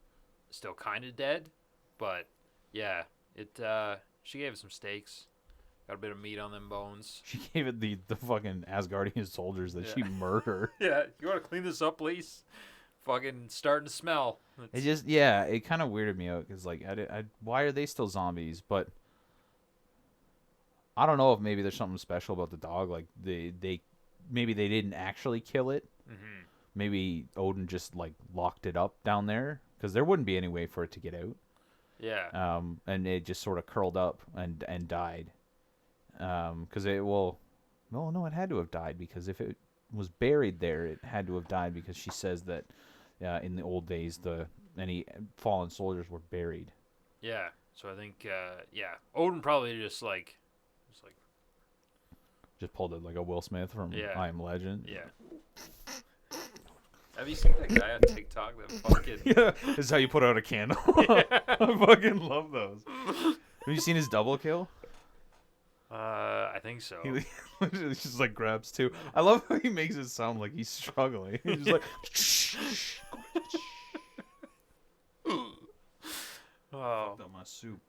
still kind of dead, but yeah, she gave it some steaks, got a bit of meat on them bones. She gave it the fucking Asgardian soldiers that she murdered. Yeah, you want to clean this up, please? Fucking starting to smell. It just it kind of weirded me out because like why are they still zombies? But I don't know if maybe there's something special about the dog. Like maybe they didn't actually kill it. Mm-hmm. Maybe Odin just like locked it up down there because there wouldn't be any way for it to get out. Yeah. And it just sort of curled up and died. Because it it had to have died because if it was buried there, it had to have died because she says that in the old days any fallen soldiers were buried. Yeah. So I think Odin probably just pulled it like a Will Smith from I Am Legend. Yeah. Have you seen that guy on TikTok that fucking... Yeah, this is how you put out a candle. Yeah. I fucking love those. Have you seen his double kill? I think so. He just like grabs two. I love how he makes it sound like he's struggling. He's just like... Oh, Fucked up my soup.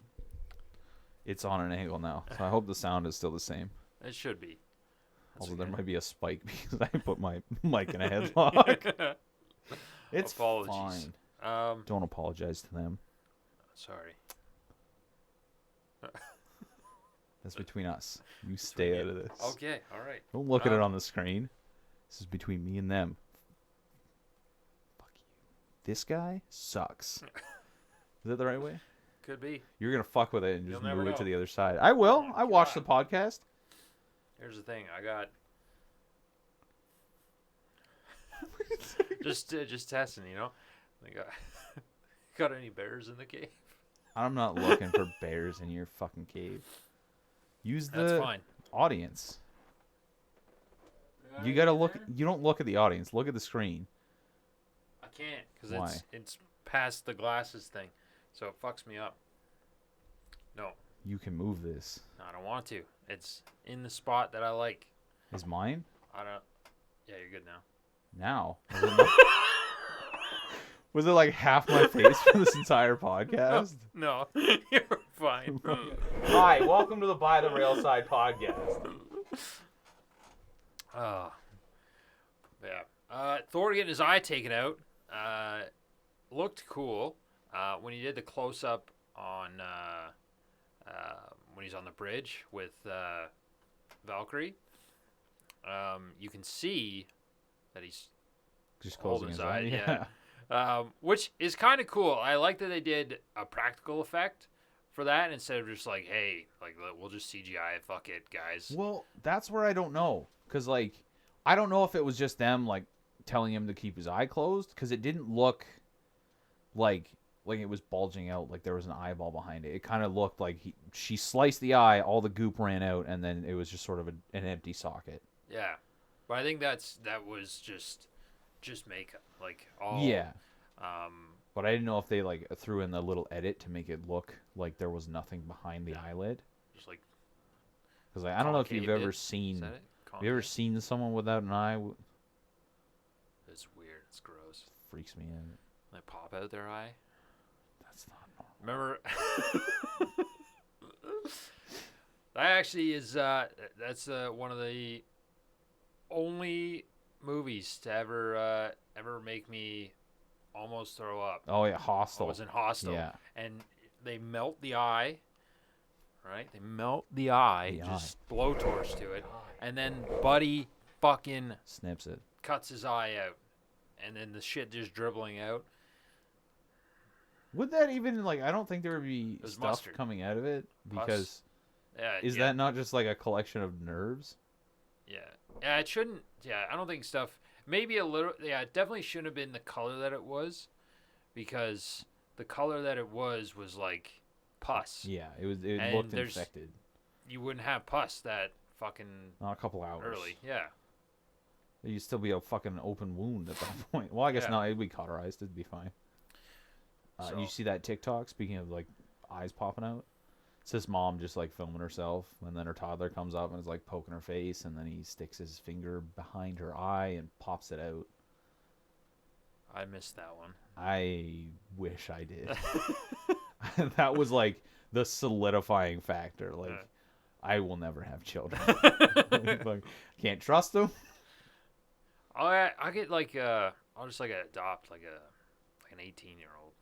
It's on an angle now, so I hope the sound is still the same. it should be. Although there might be a spike because I put my mic in a headlock. It's Apologies. fine. Don't apologize to them. Sorry. That's between us. You stay out of this. Okay, all right. Don't look at it on the screen. This is between me and them. Fuck you. This guy sucks. Is that the right way? Could be. You're going to fuck with it and just You'll never move it to know. the other side. I will. Oh, I watched the God. podcast. Here's the thing. I got... just testing, you know? I got any bears in the cave? I'm not looking for bears in your fucking cave. Use That's the fine. audience. You gotta look. You don't look at the audience. Look at the screen. I can't, because Why? it's past the glasses thing, so it fucks me up. No, You can move this. I don't want to. It's in the spot that I like. Is mine I don't... Yeah, you're good now. now? Was it like half my face for this entire podcast? No, you're fine. Hi, welcome to the By the Railside podcast. Oh, yeah. Thor getting his eye taken out looked cool when he did the close up on when he's on the bridge with Valkyrie. You can see that he's Just holding closing his his eye. eye. Yeah. Which is kind of cool. I like that they did a practical effect for that instead of just like, hey, like we'll just CGI it. Fuck it, guys. Well, that's where I don't know. Because, like, I don't know if it was just them, like, telling him to keep his eye closed. Because it didn't look like it was bulging out, like there was an eyeball behind it. It kind of looked like she sliced the eye, all the goop ran out, and then it was just sort of an empty socket. Yeah. But I think that was just makeup. Like, all... Yeah. But I didn't know if they, like, threw in the little edit to make it look like there was nothing behind the eyelid. Just like... Because I don't know if you've concaved ever it. seen... Is that it? Have you ever seen someone without an eye? It's weird. It's gross. Freaks me out. They pop out their eye. That's not normal. Remember... That actually is... that's one of the only movies to ever make me almost throw up. Oh, yeah, Hostel. I was in Hostel. Yeah. And they melt the eye, right? They melt the eye, just blowtorch to it, and then Buddy fucking snips it. cuts his eye out, and then the shit just dribbling out. Would that even, like, I don't think there would be stuff mustard. coming out of it, Pus. because Is that not just like a collection of nerves? Yeah. Yeah, it shouldn't. Yeah, I don't think stuff. Maybe a little. Yeah, it definitely shouldn't have been the color that it was, because the color that it was like pus. Yeah, it was. It And looked infected. You wouldn't have pus that fucking Not a couple hours. early. Yeah. You'd still be a fucking open wound at that point. Well, I guess Yeah. not. It'd be cauterized. It'd be fine. You see that TikTok? Speaking of, like, eyes popping out, it's this mom just, like, filming herself, and then her toddler comes up and is, like, poking her face, and then he sticks his finger behind her eye and pops it out. I missed that one. I wish I did. That was, like, the solidifying factor. Like, I will never have children. Like, can't trust them. I get like I'll just like adopt like an 18-year-old.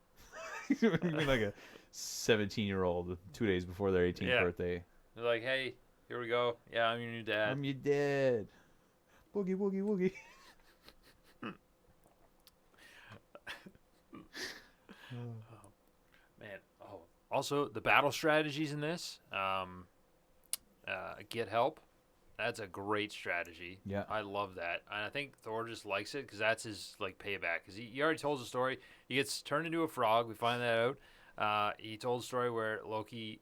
You mean like a 17-year-old 2 days before their 18th birthday. They're like, hey, here we go. Yeah, I'm your new dad. I'm your dad. Boogie, woogie, woogie. Man. Oh, also the battle strategies in this. Get help. That's a great strategy. Yeah. I love that. And I think Thor just likes it because that's his like payback. Because he already told the story. He gets turned into a frog. We find that out. He told a story where Loki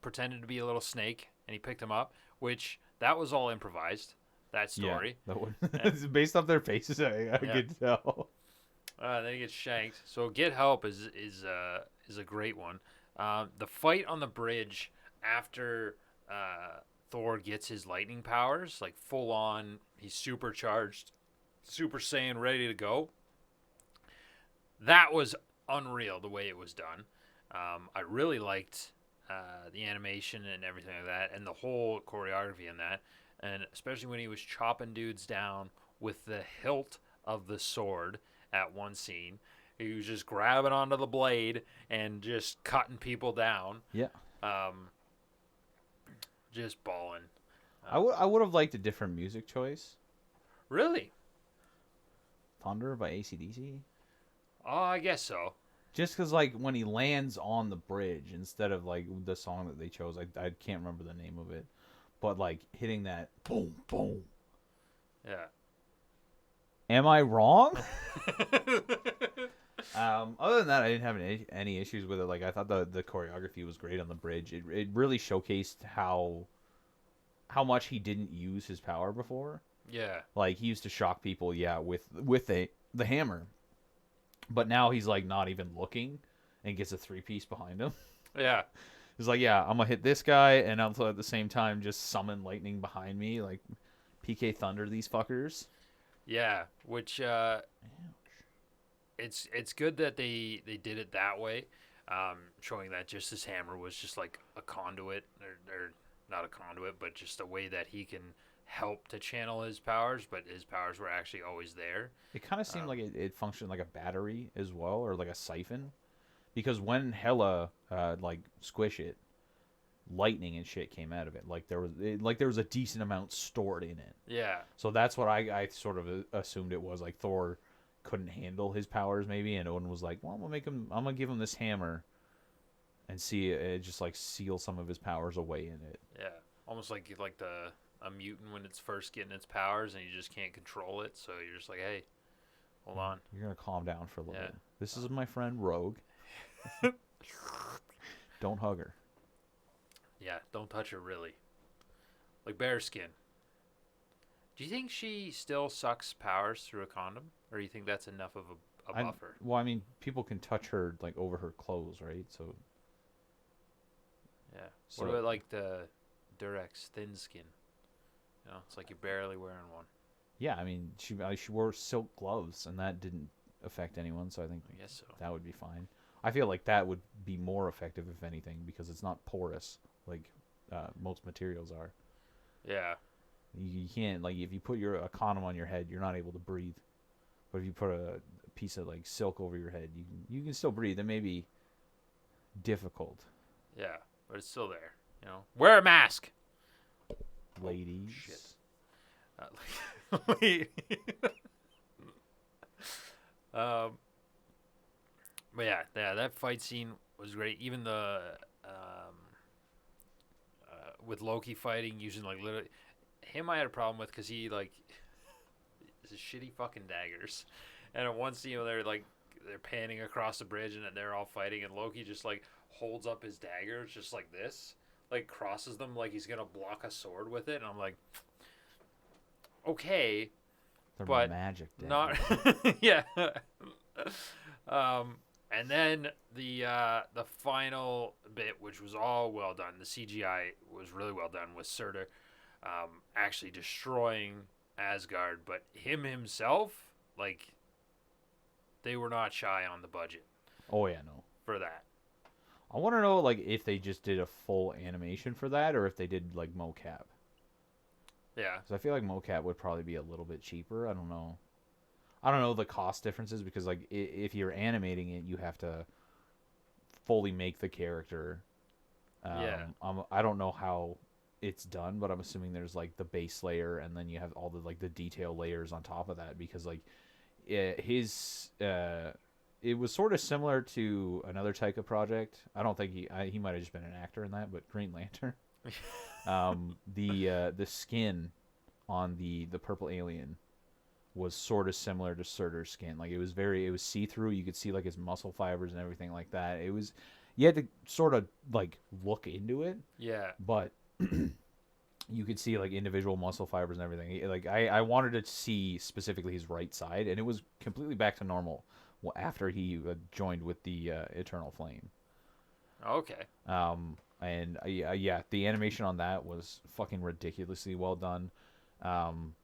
pretended to be a little snake and he picked him up, which that was all improvised. That story. Yeah, that one. It's based off their faces. I could tell. Then he gets shanked. So Get Help is a great one. The fight on the bridge after Thor gets his lightning powers, like full on, he's supercharged, Super Saiyan, ready to go. That was unreal the way it was done. I really liked the animation and everything like that, and the whole choreography in that, and especially when he was chopping dudes down with the hilt of the sword at one scene. He was just grabbing onto the blade and just cutting people down. Yeah. Just balling. I would have liked a different music choice. Really? Thunder by AC/DC? Oh, I guess so. Just because, like, when he lands on the bridge, instead of, like, the song that they chose, I can't remember the name of it, but, like, hitting that boom, boom. Yeah. Am I wrong? Other than that, I didn't have any issues with it. Like, I thought the choreography was great on the bridge. It really showcased how much he didn't use his power before. Yeah. Like, he used to shock people, with the hammer. But now he's, like, not even looking and gets a 3-piece behind him. Yeah. He's like, yeah, I'm going to hit this guy and also at the same time just summon lightning behind me. Like, PK Thunder these fuckers. Yeah. Which, it's good that they did it that way, showing that just his hammer was just like a conduit, or not a conduit, but just a way that he can help to channel his powers, but his powers were actually always there. It kind of seemed Um, like it functioned like a battery as well, or like a siphon, because when Hela like squish it, lightning and shit came out of it. Like there was a decent amount stored in it. yeah, So that's what I sort of assumed it was. Like Thor couldn't handle his powers maybe, and Odin was like, "Well, I'm gonna give him this hammer and see it just like seal some of his powers away in it." yeah, almost like the a mutant when it's first getting its powers and you just can't control it, so you're just like, hey, hold on, You're gonna calm down for a little yeah, bit. This is my friend Rogue. Don't hug her. yeah, don't touch her really, like bearskin. Do you think she still sucks powers through a condom, or do you think that's enough of a buffer? Well, I mean, people can touch her like over her clothes, right? So, Yeah. so What about like the Durex thin skin? You know, it's like you're barely wearing one. yeah, I mean, she wore silk gloves, and that didn't affect anyone. So I think I guess so. that would be fine. I feel like that would be more effective, if anything, because it's not porous like most materials are. Yeah. You can't like if you put a condom on your head, you're not able to breathe. But if you put a piece of like silk over your head, you can still breathe. It may be difficult, Yeah. But it's still there. You know, wear a mask. ladies. Shit. Like, but yeah, that fight scene was great. Even the with Loki fighting using like literally him, I had a problem with because he like his shitty fucking daggers, and at one scene they're panning across the bridge and they're all fighting, and Loki just like holds up his daggers just like this, like crosses them like he's gonna block a sword with it, and I'm like, okay, They're but magic. not yeah. And then the final bit, which was all well done, the CGI was really well done, with Surtur actually destroying Asgard, but him himself, like, they were not shy on the budget Oh yeah, no. for that. I want to know like if they just did a full animation for that, or if they did like mocap. Yeah, Because I feel like mocap would probably be a little bit cheaper. I don't know. I don't know the cost differences because like if you're animating it, you have to fully make the character. yeah, I don't know how it's done, but I'm assuming there's like the base layer and then you have all the like the detail layers on top of that because like his it was sort of similar to another Taika project. I don't think he might have just been an actor in that, but Green Lantern. The skin on the purple alien was sort of similar to Surtur's skin. Like it was see through. You could see like his muscle fibers and everything like that. It was you had to sort of like look into it, yeah, but you could see like individual muscle fibers and everything. Like I wanted to see specifically his right side, and it was completely back to normal after he joined with the Eternal Flame. okay, And yeah, the animation on that was fucking ridiculously well done. Um,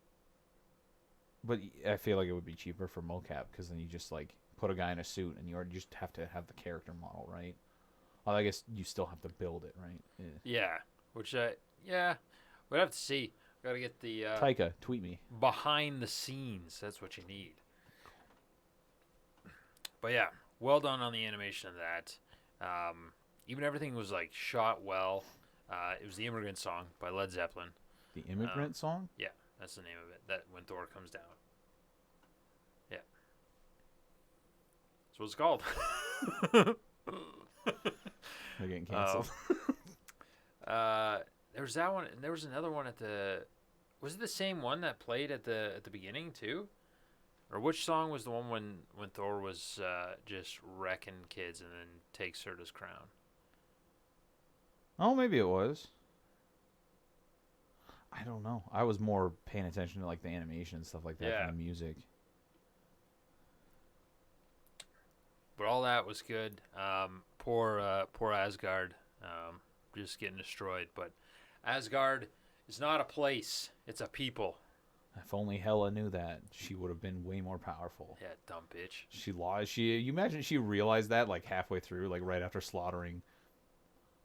but I feel like it would be cheaper for mocap because then you just like put a guy in a suit and you already just have to have the character model, right? Well, I guess you still have to build it, right? yeah. Which yeah, we'd have to see. Got to get the Taika, tweet me. behind the scenes. That's what you need. But yeah, well done on the animation of that. Even everything was like shot well. It was the Immigrant Song by Led Zeppelin. The Immigrant Song? Yeah, that's the name of it. That when Thor comes down. Yeah, that's what it's called. They're getting canceled. There was that one, and there was another one at the. Was it the same one that played at the beginning too? Or which song was the one when Thor was just wrecking kids and then takes Surtur's crown? Oh, maybe it was. I don't know. I was more paying attention to like the animation and stuff like that Yeah. than the music. But all that was good. Poor Asgard, just getting destroyed. But Asgard is not a place; it's a people. If only Hela knew that, she would have been way more powerful. Yeah, dumb bitch. She lies. You imagine she realized that like halfway through, like right after slaughtering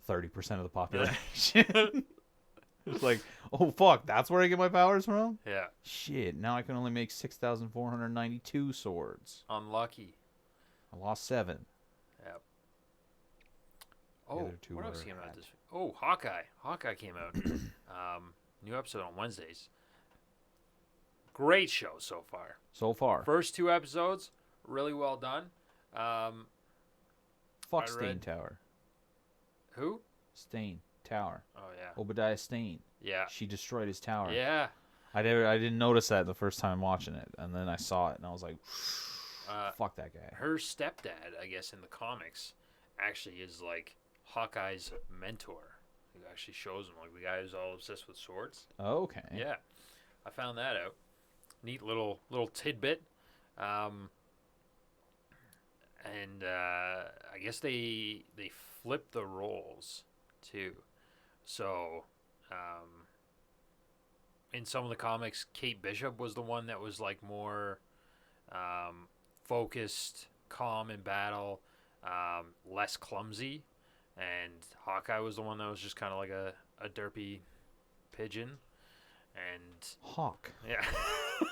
30% of the population. It's like, oh fuck, that's where I get my powers from? Yeah. Shit, now I can only make 6,492 swords. Unlucky. I lost 7. Yep. The Oh, other 2 what else were came out hat. this week? Oh, Hawkeye. Hawkeye came out. New episode on Wednesdays. Great show so far. So far. First 2 episodes, really well done. Fuck I Stain read- Tower. Who? Stain Tower. Oh, yeah. Obadiah Stane. Yeah. She destroyed his tower. Yeah. I didn't notice that the first time watching it, and then I saw it, and I was like, fuck that guy. Her stepdad, I guess, in the comics, actually is like Hawkeye's mentor. Who actually shows him, like, the guy who's all obsessed with swords. Okay. Yeah. I found that out. Neat little tidbit. And I guess they flipped the roles too. So in some of the comics, Kate Bishop was the one that was like more focused, calm in battle, less clumsy, and Hawkeye was the one that was just kind of like a derpy pigeon. And Hawk. yeah.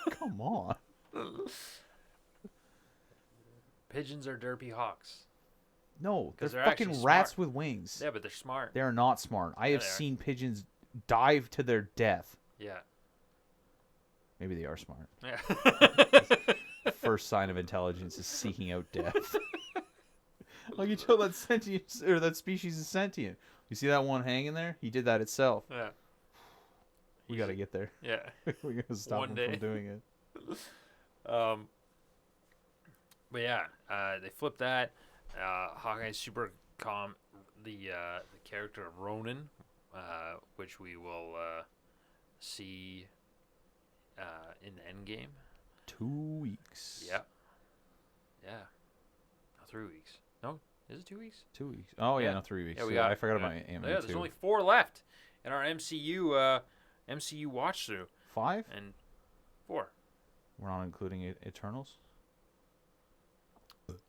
Come on. Pigeons are derpy hawks. No, they're 'Cause they're fucking actually rats smart. with wings. Yeah, but they're smart. They're not smart. I have they are. seen pigeons dive to their death. Yeah. Maybe they are smart. Yeah. First sign of intelligence is seeking out death. Like you tell that sentient or that species is sentient. You see that one hanging there? He did that itself. Yeah. We got to get there. Yeah. We're gonna stop One him day. from doing it. But yeah, they flipped that. Hawkeye's super calm. The character of Ronan, which we will see in the end game. 2 weeks. Yeah. Yeah. No, 3 weeks. No, is it 2 weeks? 2 weeks. Oh yeah, Yeah. no, 3 weeks. Yeah, we Yeah, got. I forgot yeah. about Ant-Man Yeah, there's 2. only 4 left in our MCU watch through, 5? and 4. We're not including Eternals.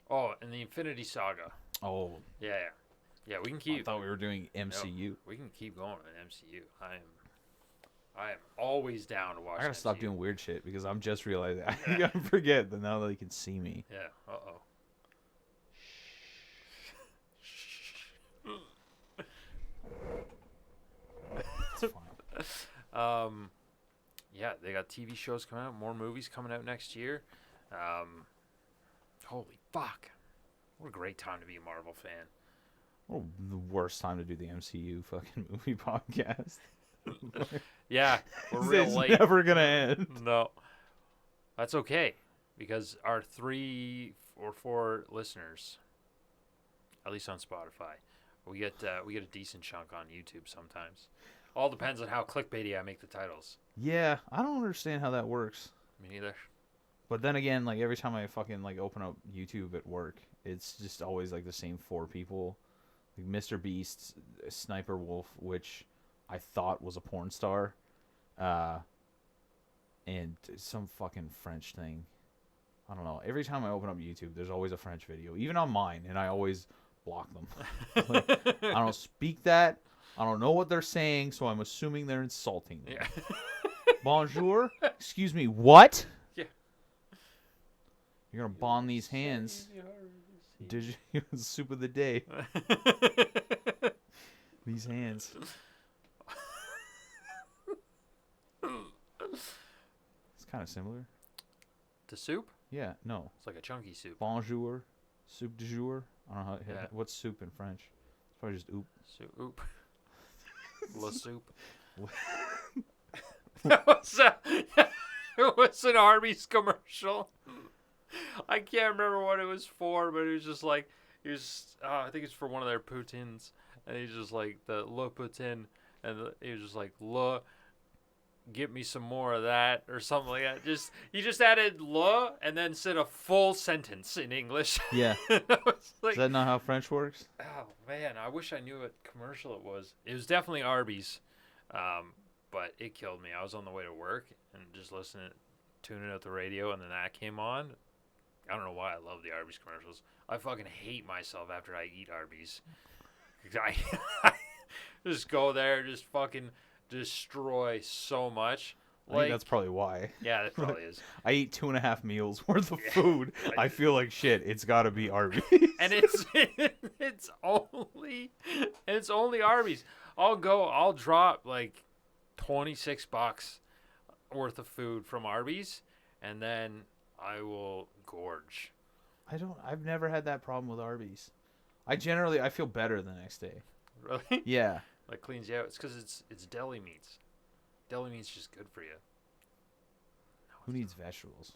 Oh, and the Infinity Saga. Oh, Yeah. Yeah, we can I keep. thought we were doing MCU. We can keep going with MCU. I am always down to watch. I gotta stop MCU. doing weird shit because I'm just realizing I gotta forget that now that they can see me. Yeah. Uh-oh. It's fine. Yeah, they got TV shows coming out, more movies coming out next year. Holy fuck! What a great time to be a Marvel fan. Oh, the worst time to do the MCU fucking movie podcast. Yeah, we're real It's late. never gonna end. No, that's okay because our 3 or 4 listeners, at least on Spotify, we get a decent chunk on YouTube sometimes. All depends on how clickbaity I make the titles. Yeah, I don't understand how that works. Me neither. But then again, like every time I fucking like open up YouTube at work, it's just always like the same 4 people, like Mr. Beast, Sniper Wolf, which I thought was a porn star, and some fucking French thing. I don't know. Every time I open up YouTube, there's always a French video, even on mine, and I always block them. Like, I don't speak that. I don't know what they're saying, so I'm assuming they're insulting me. Yeah. Bonjour? Excuse me, what? Yeah. You're gonna bond these hands. Did you soup of the day? These hands. It's kind of similar. The soup? Yeah, no. It's like a chunky soup. Bonjour, soup du jour. I don't know how. Yeah. What's soup in French? It's probably just oop. Soup. La soup. It was an Arby's commercial. I can't remember what it was for, but it was just like, I think it's for one of their poutines. And he's just like, the le poutine. And he was just like, le, get me some more of that, or something like that. He just added le, and then said a full sentence in English. Yeah. I was like, Is that not how French works? oh man, I wish I knew what commercial it was. It was definitely Arby's. but it killed me. I was on the way to work and just tuning out the radio, and then that came on. I don't know why I love the Arby's commercials. I fucking hate myself after I eat Arby's. I just go there, just fucking destroy so much. I think that's probably why. Yeah, that probably is. I eat 2.5 meals worth of food. I feel like shit. It's got to be Arby's. And it's only Arby's. I'll drop like $26 worth of food from Arby's, and then I will gorge. I've never had that problem with Arby's. I feel better the next day. Really? Yeah. Like cleans you out. It's because it's deli meats. Deli meat's just good for you. No, who needs vegetables?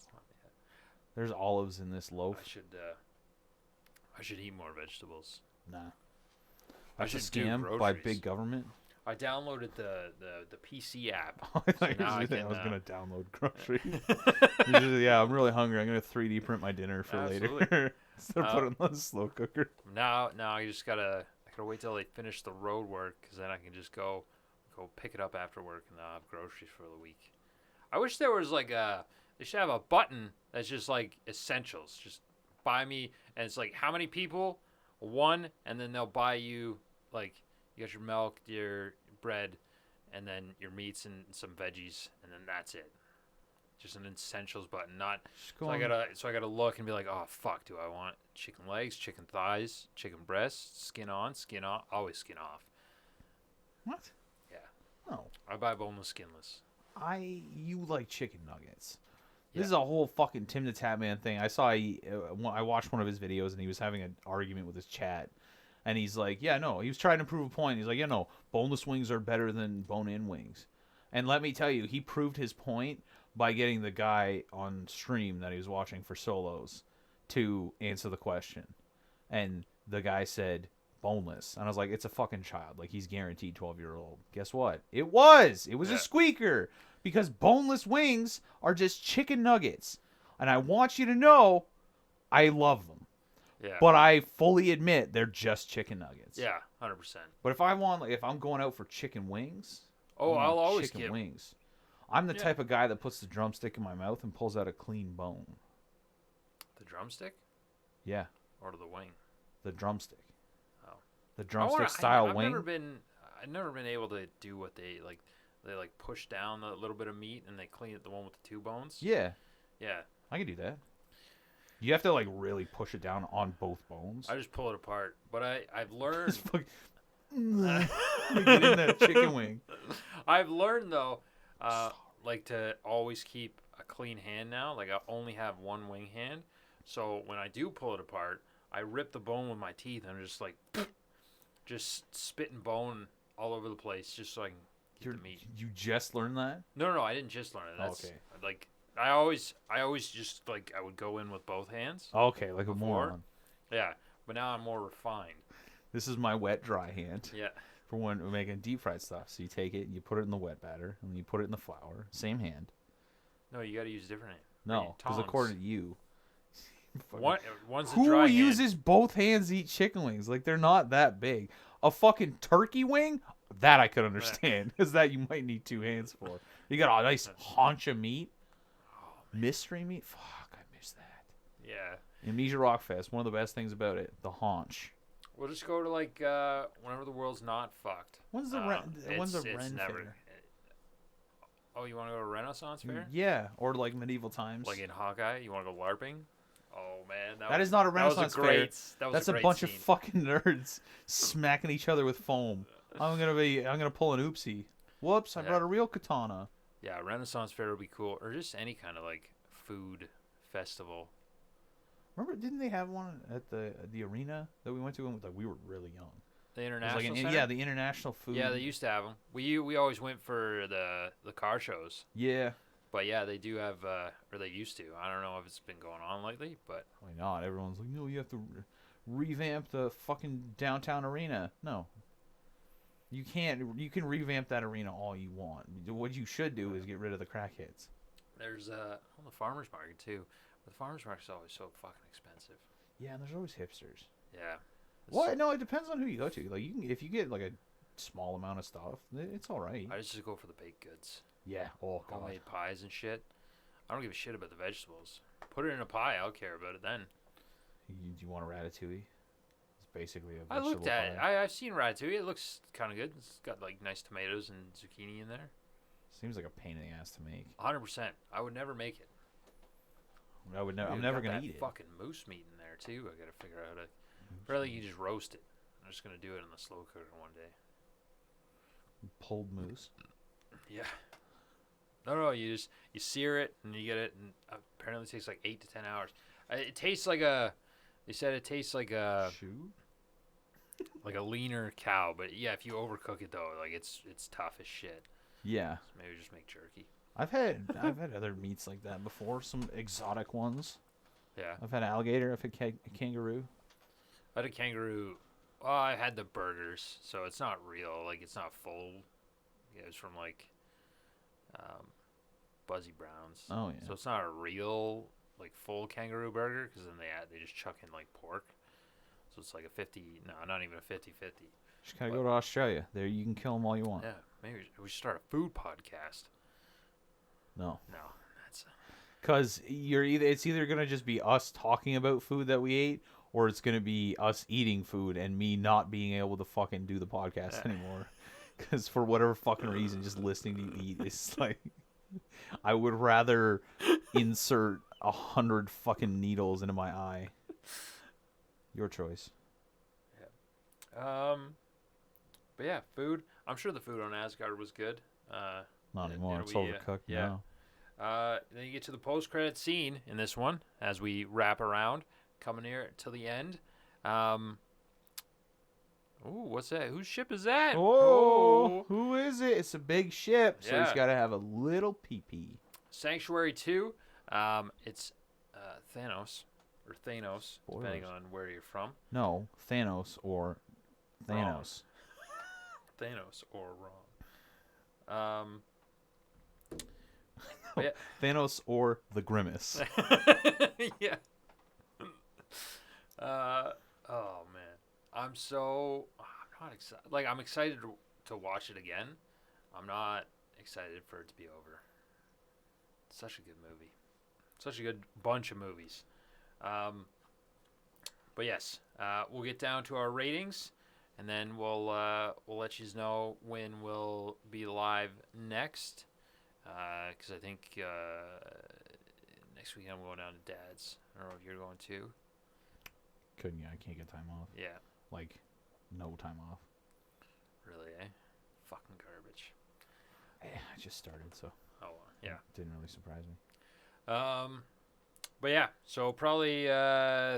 There's olives in this loaf. I should eat more vegetables. Nah. I That's should a scam do by groceries. big government. I downloaded the PC app. I thought now I I can, was going to download groceries. Yeah, I'm really hungry. I'm going to 3D print my dinner for later. Instead of putting it in the slow cooker. Now I just I gotta wait till they finish the road work, because then I can just go pick it up after work, and I'll have groceries for the week. I wish there was like they should have a button that's just like essentials. Just buy me, and it's like how many people, one, and then they'll buy you like you got your milk, your bread, and then your meats and some veggies, and then that's it. Just an essentials button, not. So I gotta look and be like, oh fuck, do I want chicken legs, chicken thighs, chicken breasts, skin on, always skin off. What? Yeah. No. I buy boneless, skinless. You like chicken nuggets. Yeah. This is a whole fucking Tim the Tatman thing. I watched one of his videos, and he was having an argument with his chat. And he's like, yeah, no. He was trying to prove a point. He's like, yeah, no. Boneless wings are better than bone-in wings. And let me tell you, he proved his point by getting the guy on stream that he was watching for solos to answer the question. And the guy said boneless. And I was like, it's a fucking child. Like, he's guaranteed 12-year-old. Guess what? It was a squeaker. Because boneless wings are just chicken nuggets. And I want you to know, I love them. Yeah. But I fully admit they're just chicken nuggets. Yeah, 100%. But if I'm going out for chicken wings, I'll always chicken get wings. I'm the type of guy that puts the drumstick in my mouth and pulls out a clean bone. The drumstick? Yeah. Or the wing? The drumstick. Oh. The drumstick style I've wing. I've never been able to do what they like. They like push down a little bit of meat and they clean it, the one with the 2 bones. Yeah. Yeah. I can do that. You have to like really push it down on both bones. I just pull it apart. But I've learned. Get in that chicken wing. I've learned though, like to always keep a clean hand now. Like I only have one wing hand, so when I do pull it apart, I rip the bone with my teeth and I'm just like, just spitting bone all over the place, just so I can get the meat. You just learned that? No, I didn't just learn it. That's, okay. Like I always just like I would go in with both hands. Okay, like a moron. Yeah, but now I'm more refined. This is my wet dry hand. Yeah. For when we're making deep fried stuff. So you take it and you put it in the wet batter and then you put it in the flour. Same hand. No, you got to use different hand. No, because according to you. One's a dry Who uses both hands to eat chicken wings? Like, they're not that big. A fucking turkey wing? That I could understand. Because that you might need 2 hands for. You got a nice haunch of meat. Mystery meat? Fuck, I miss that. Yeah. Amnesia Rockfest, one of the best things about it. The haunch. We'll just go to like whenever the world's not fucked. When's the Ren Fair? Oh, you want to go to Renaissance Fair? Yeah, or like medieval times. Like in Hawkeye, you want to go LARPing? Oh man, that is not a Renaissance Fair. That's a bunch of fucking nerds smacking each other with foam. I'm gonna pull an oopsie. Whoops! I brought a real katana. Yeah, Renaissance Fair would be cool, or just any kind of like food festival. Remember, didn't they have one at the arena that we went to when we were really young? The international center? Yeah, the international food. Yeah, they used to have them. We always went for the car shows. Yeah. But yeah, they do have, or they used to. I don't know if it's been going on lately, but why not? Everyone's like, no, you have to revamp the fucking downtown arena. No. You can't. You can revamp that arena all you want. What you should do is get rid of the crackheads. There's the farmers market too. But the farmers market's always so fucking expensive. Yeah, and there's always hipsters. Yeah. Well, no, it depends on who you go to. Like if you get like a small amount of stuff. It's all right. I just go for the baked goods. Yeah. Oh god. Homemade pies and shit. I don't give a shit about the vegetables. Put it in a pie, I'll care about it then. You want a ratatouille? It's basically a I vegetable looked at pie. it. I've seen ratatouille. It looks kind of good. It's got like nice tomatoes and zucchini in there. Seems like a pain in the ass to make. 100%. I would never make it. I would never. Dude, I'm never got gonna that eat it. fucking moose meat in there too. I gotta figure out how to. Really, you just roast it. I'm just gonna do it in the slow cooker one day. Pulled moose. Yeah. No. You sear it and you get it, and apparently it takes like 8 to 10 hours. It tastes like a. They said it tastes like a Shoe. like a leaner cow, but yeah, if you overcook it though, like it's tough as shit. Yeah. So maybe just make jerky. I've had other meats like that before. Some exotic ones. Yeah. I've had alligator. I've had kangaroo. I had a kangaroo. Well, I had the burgers, so it's not real. Like, it's not full. It was from, like, Buzzy Brown's. Oh yeah. So it's not a real, like, full kangaroo burger, because then they just chuck in, like, pork. So it's like a 50, no, not even a 50-50. Just gotta go to Australia. There you can kill them all you want. Yeah, maybe we should start a food podcast. No. No, that's... Because it's either gonna just be us talking about food that we ate, or it's gonna be us eating food and me not being able to fucking do the podcast anymore. Because for whatever fucking reason, just listening to you eat is like, I would rather insert 100 fucking needles into my eye. Your choice. Yeah. But yeah, food. I'm sure the food on Asgard was good. Not anymore. It's overcooked now. Then you get to the post-credit scene in this one as we wrap around, coming here to the end. Ooh, what's that? Whose ship is that? Oh, who is it? It's a big ship, so Yeah. he's got to have a little pee-pee. Sanctuary 2. It's Thanos, or Thanos, depending on where you're from. No, Thanos or Thanos. Thanos or wrong. Yeah. Thanos or the Grimace. Yeah. Oh man, I'm not excited. Like, I'm excited to watch it again. I'm not excited for it to be over. It's such a good movie. Such a good bunch of movies. But yes, we'll get down to our ratings, and then we'll let you know when we'll be live next. Because I think next weekend I'm going down to Dad's. I don't know if you're going too. I can't get time off. Yeah. Like, no time off. Really, eh? Fucking garbage. I just started, so. Oh, yeah. It didn't really surprise me. But yeah, so probably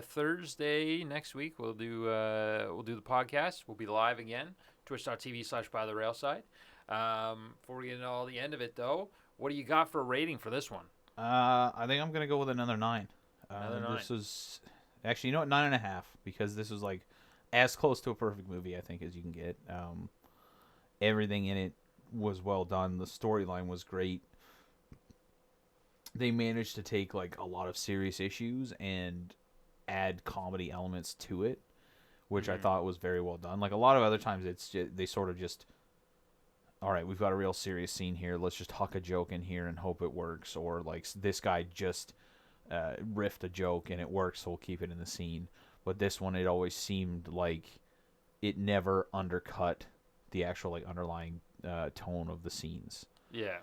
Thursday next week we'll do the podcast. We'll be live again. Twitch.tv/bytherailside. Before we get into all the end of it, though, what do you got for a rating for this one? I think I'm gonna go with another 9. Another 9. This was actually, you know what, 9.5, because this was like as close to a perfect movie I think as you can get. Everything in it was well done. The storyline was great. They managed to take like a lot of serious issues and add comedy elements to it, which I thought was very well done. Like a lot of other times, it's just, they sort of just, all right, we've got a real serious scene here. Let's just huck a joke in here and hope it works. Or like this guy just riffed a joke and it works, so we'll keep it in the scene. But this one, it always seemed like it never undercut the actual like underlying tone of the scenes. Yeah.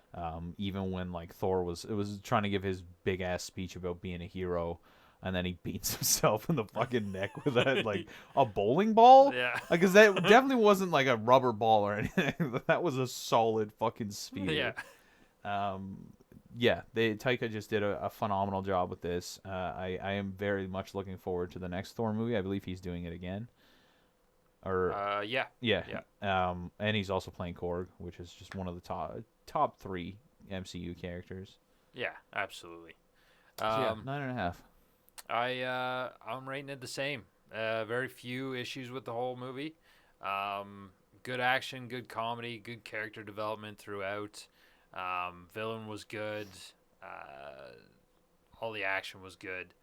Even when like Thor was trying to give his big ass speech about being a hero, and then he beats himself in the fucking neck with a bowling ball. Yeah. Because that definitely wasn't like a rubber ball or anything. That was a solid fucking spear. Yeah. Yeah. Taika just did a phenomenal job with this. I am very much looking forward to the next Thor movie. I believe he's doing it again. Or Yeah. yeah. And he's also playing Korg, which is just one of the top 3 MCU characters. Yeah, absolutely. So yeah, 9.5. I'm rating it the same. Very few issues with the whole movie. Good action, good comedy, good character development throughout. Villain was good. All the action was good.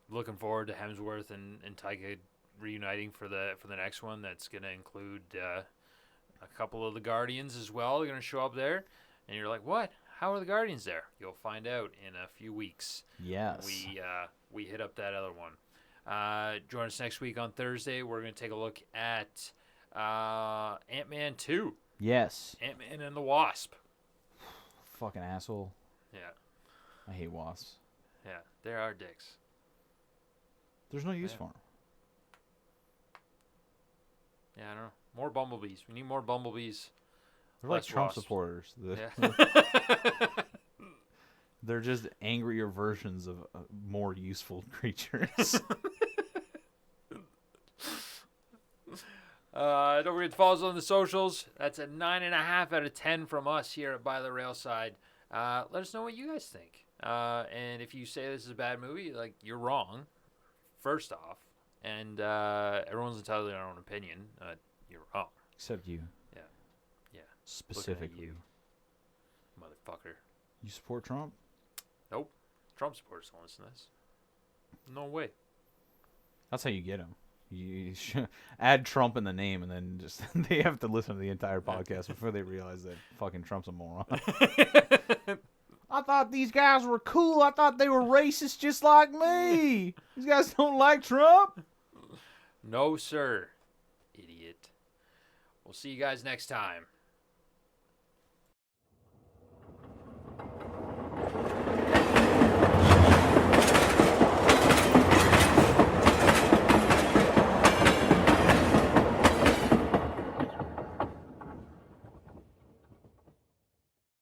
Looking forward to Hemsworth and Taika reuniting for the next one. That's going to include a couple of the Guardians as well. They're going to show up there, and you're like, what? How are the Guardians there? You'll find out in a few weeks. Yes. We hit up that other one. Join us next week on Thursday. We're going to take a look at Ant-Man 2. Yes. Ant-Man and the Wasp. Fucking asshole. Yeah. I hate wasps. Yeah, they are dicks. There's no use for them. Yeah, I don't know. More bumblebees. We need more bumblebees. They're like Less Trump wasps. supporters. Yeah. They're just angrier versions of more useful creatures. Don't forget to follow us on the socials. That's a 9.5 out of 10 from us here at By the Railside. Let us know what you guys think. And if you say this is a bad movie, like, you're wrong, first off. And everyone's entitled to their own opinion. You're wrong. Except you. Yeah. Yeah. Specifically. You, motherfucker. You support Trump? Nope. Trump supporters don't listen to this. No way. That's how you get them. You add Trump in the name, and then just they have to listen to the entire podcast before they realize that fucking Trump's a moron. I thought these guys were cool. I thought they were racist just like me. These guys don't like Trump? No, sir. Idiot. We'll see you guys next time.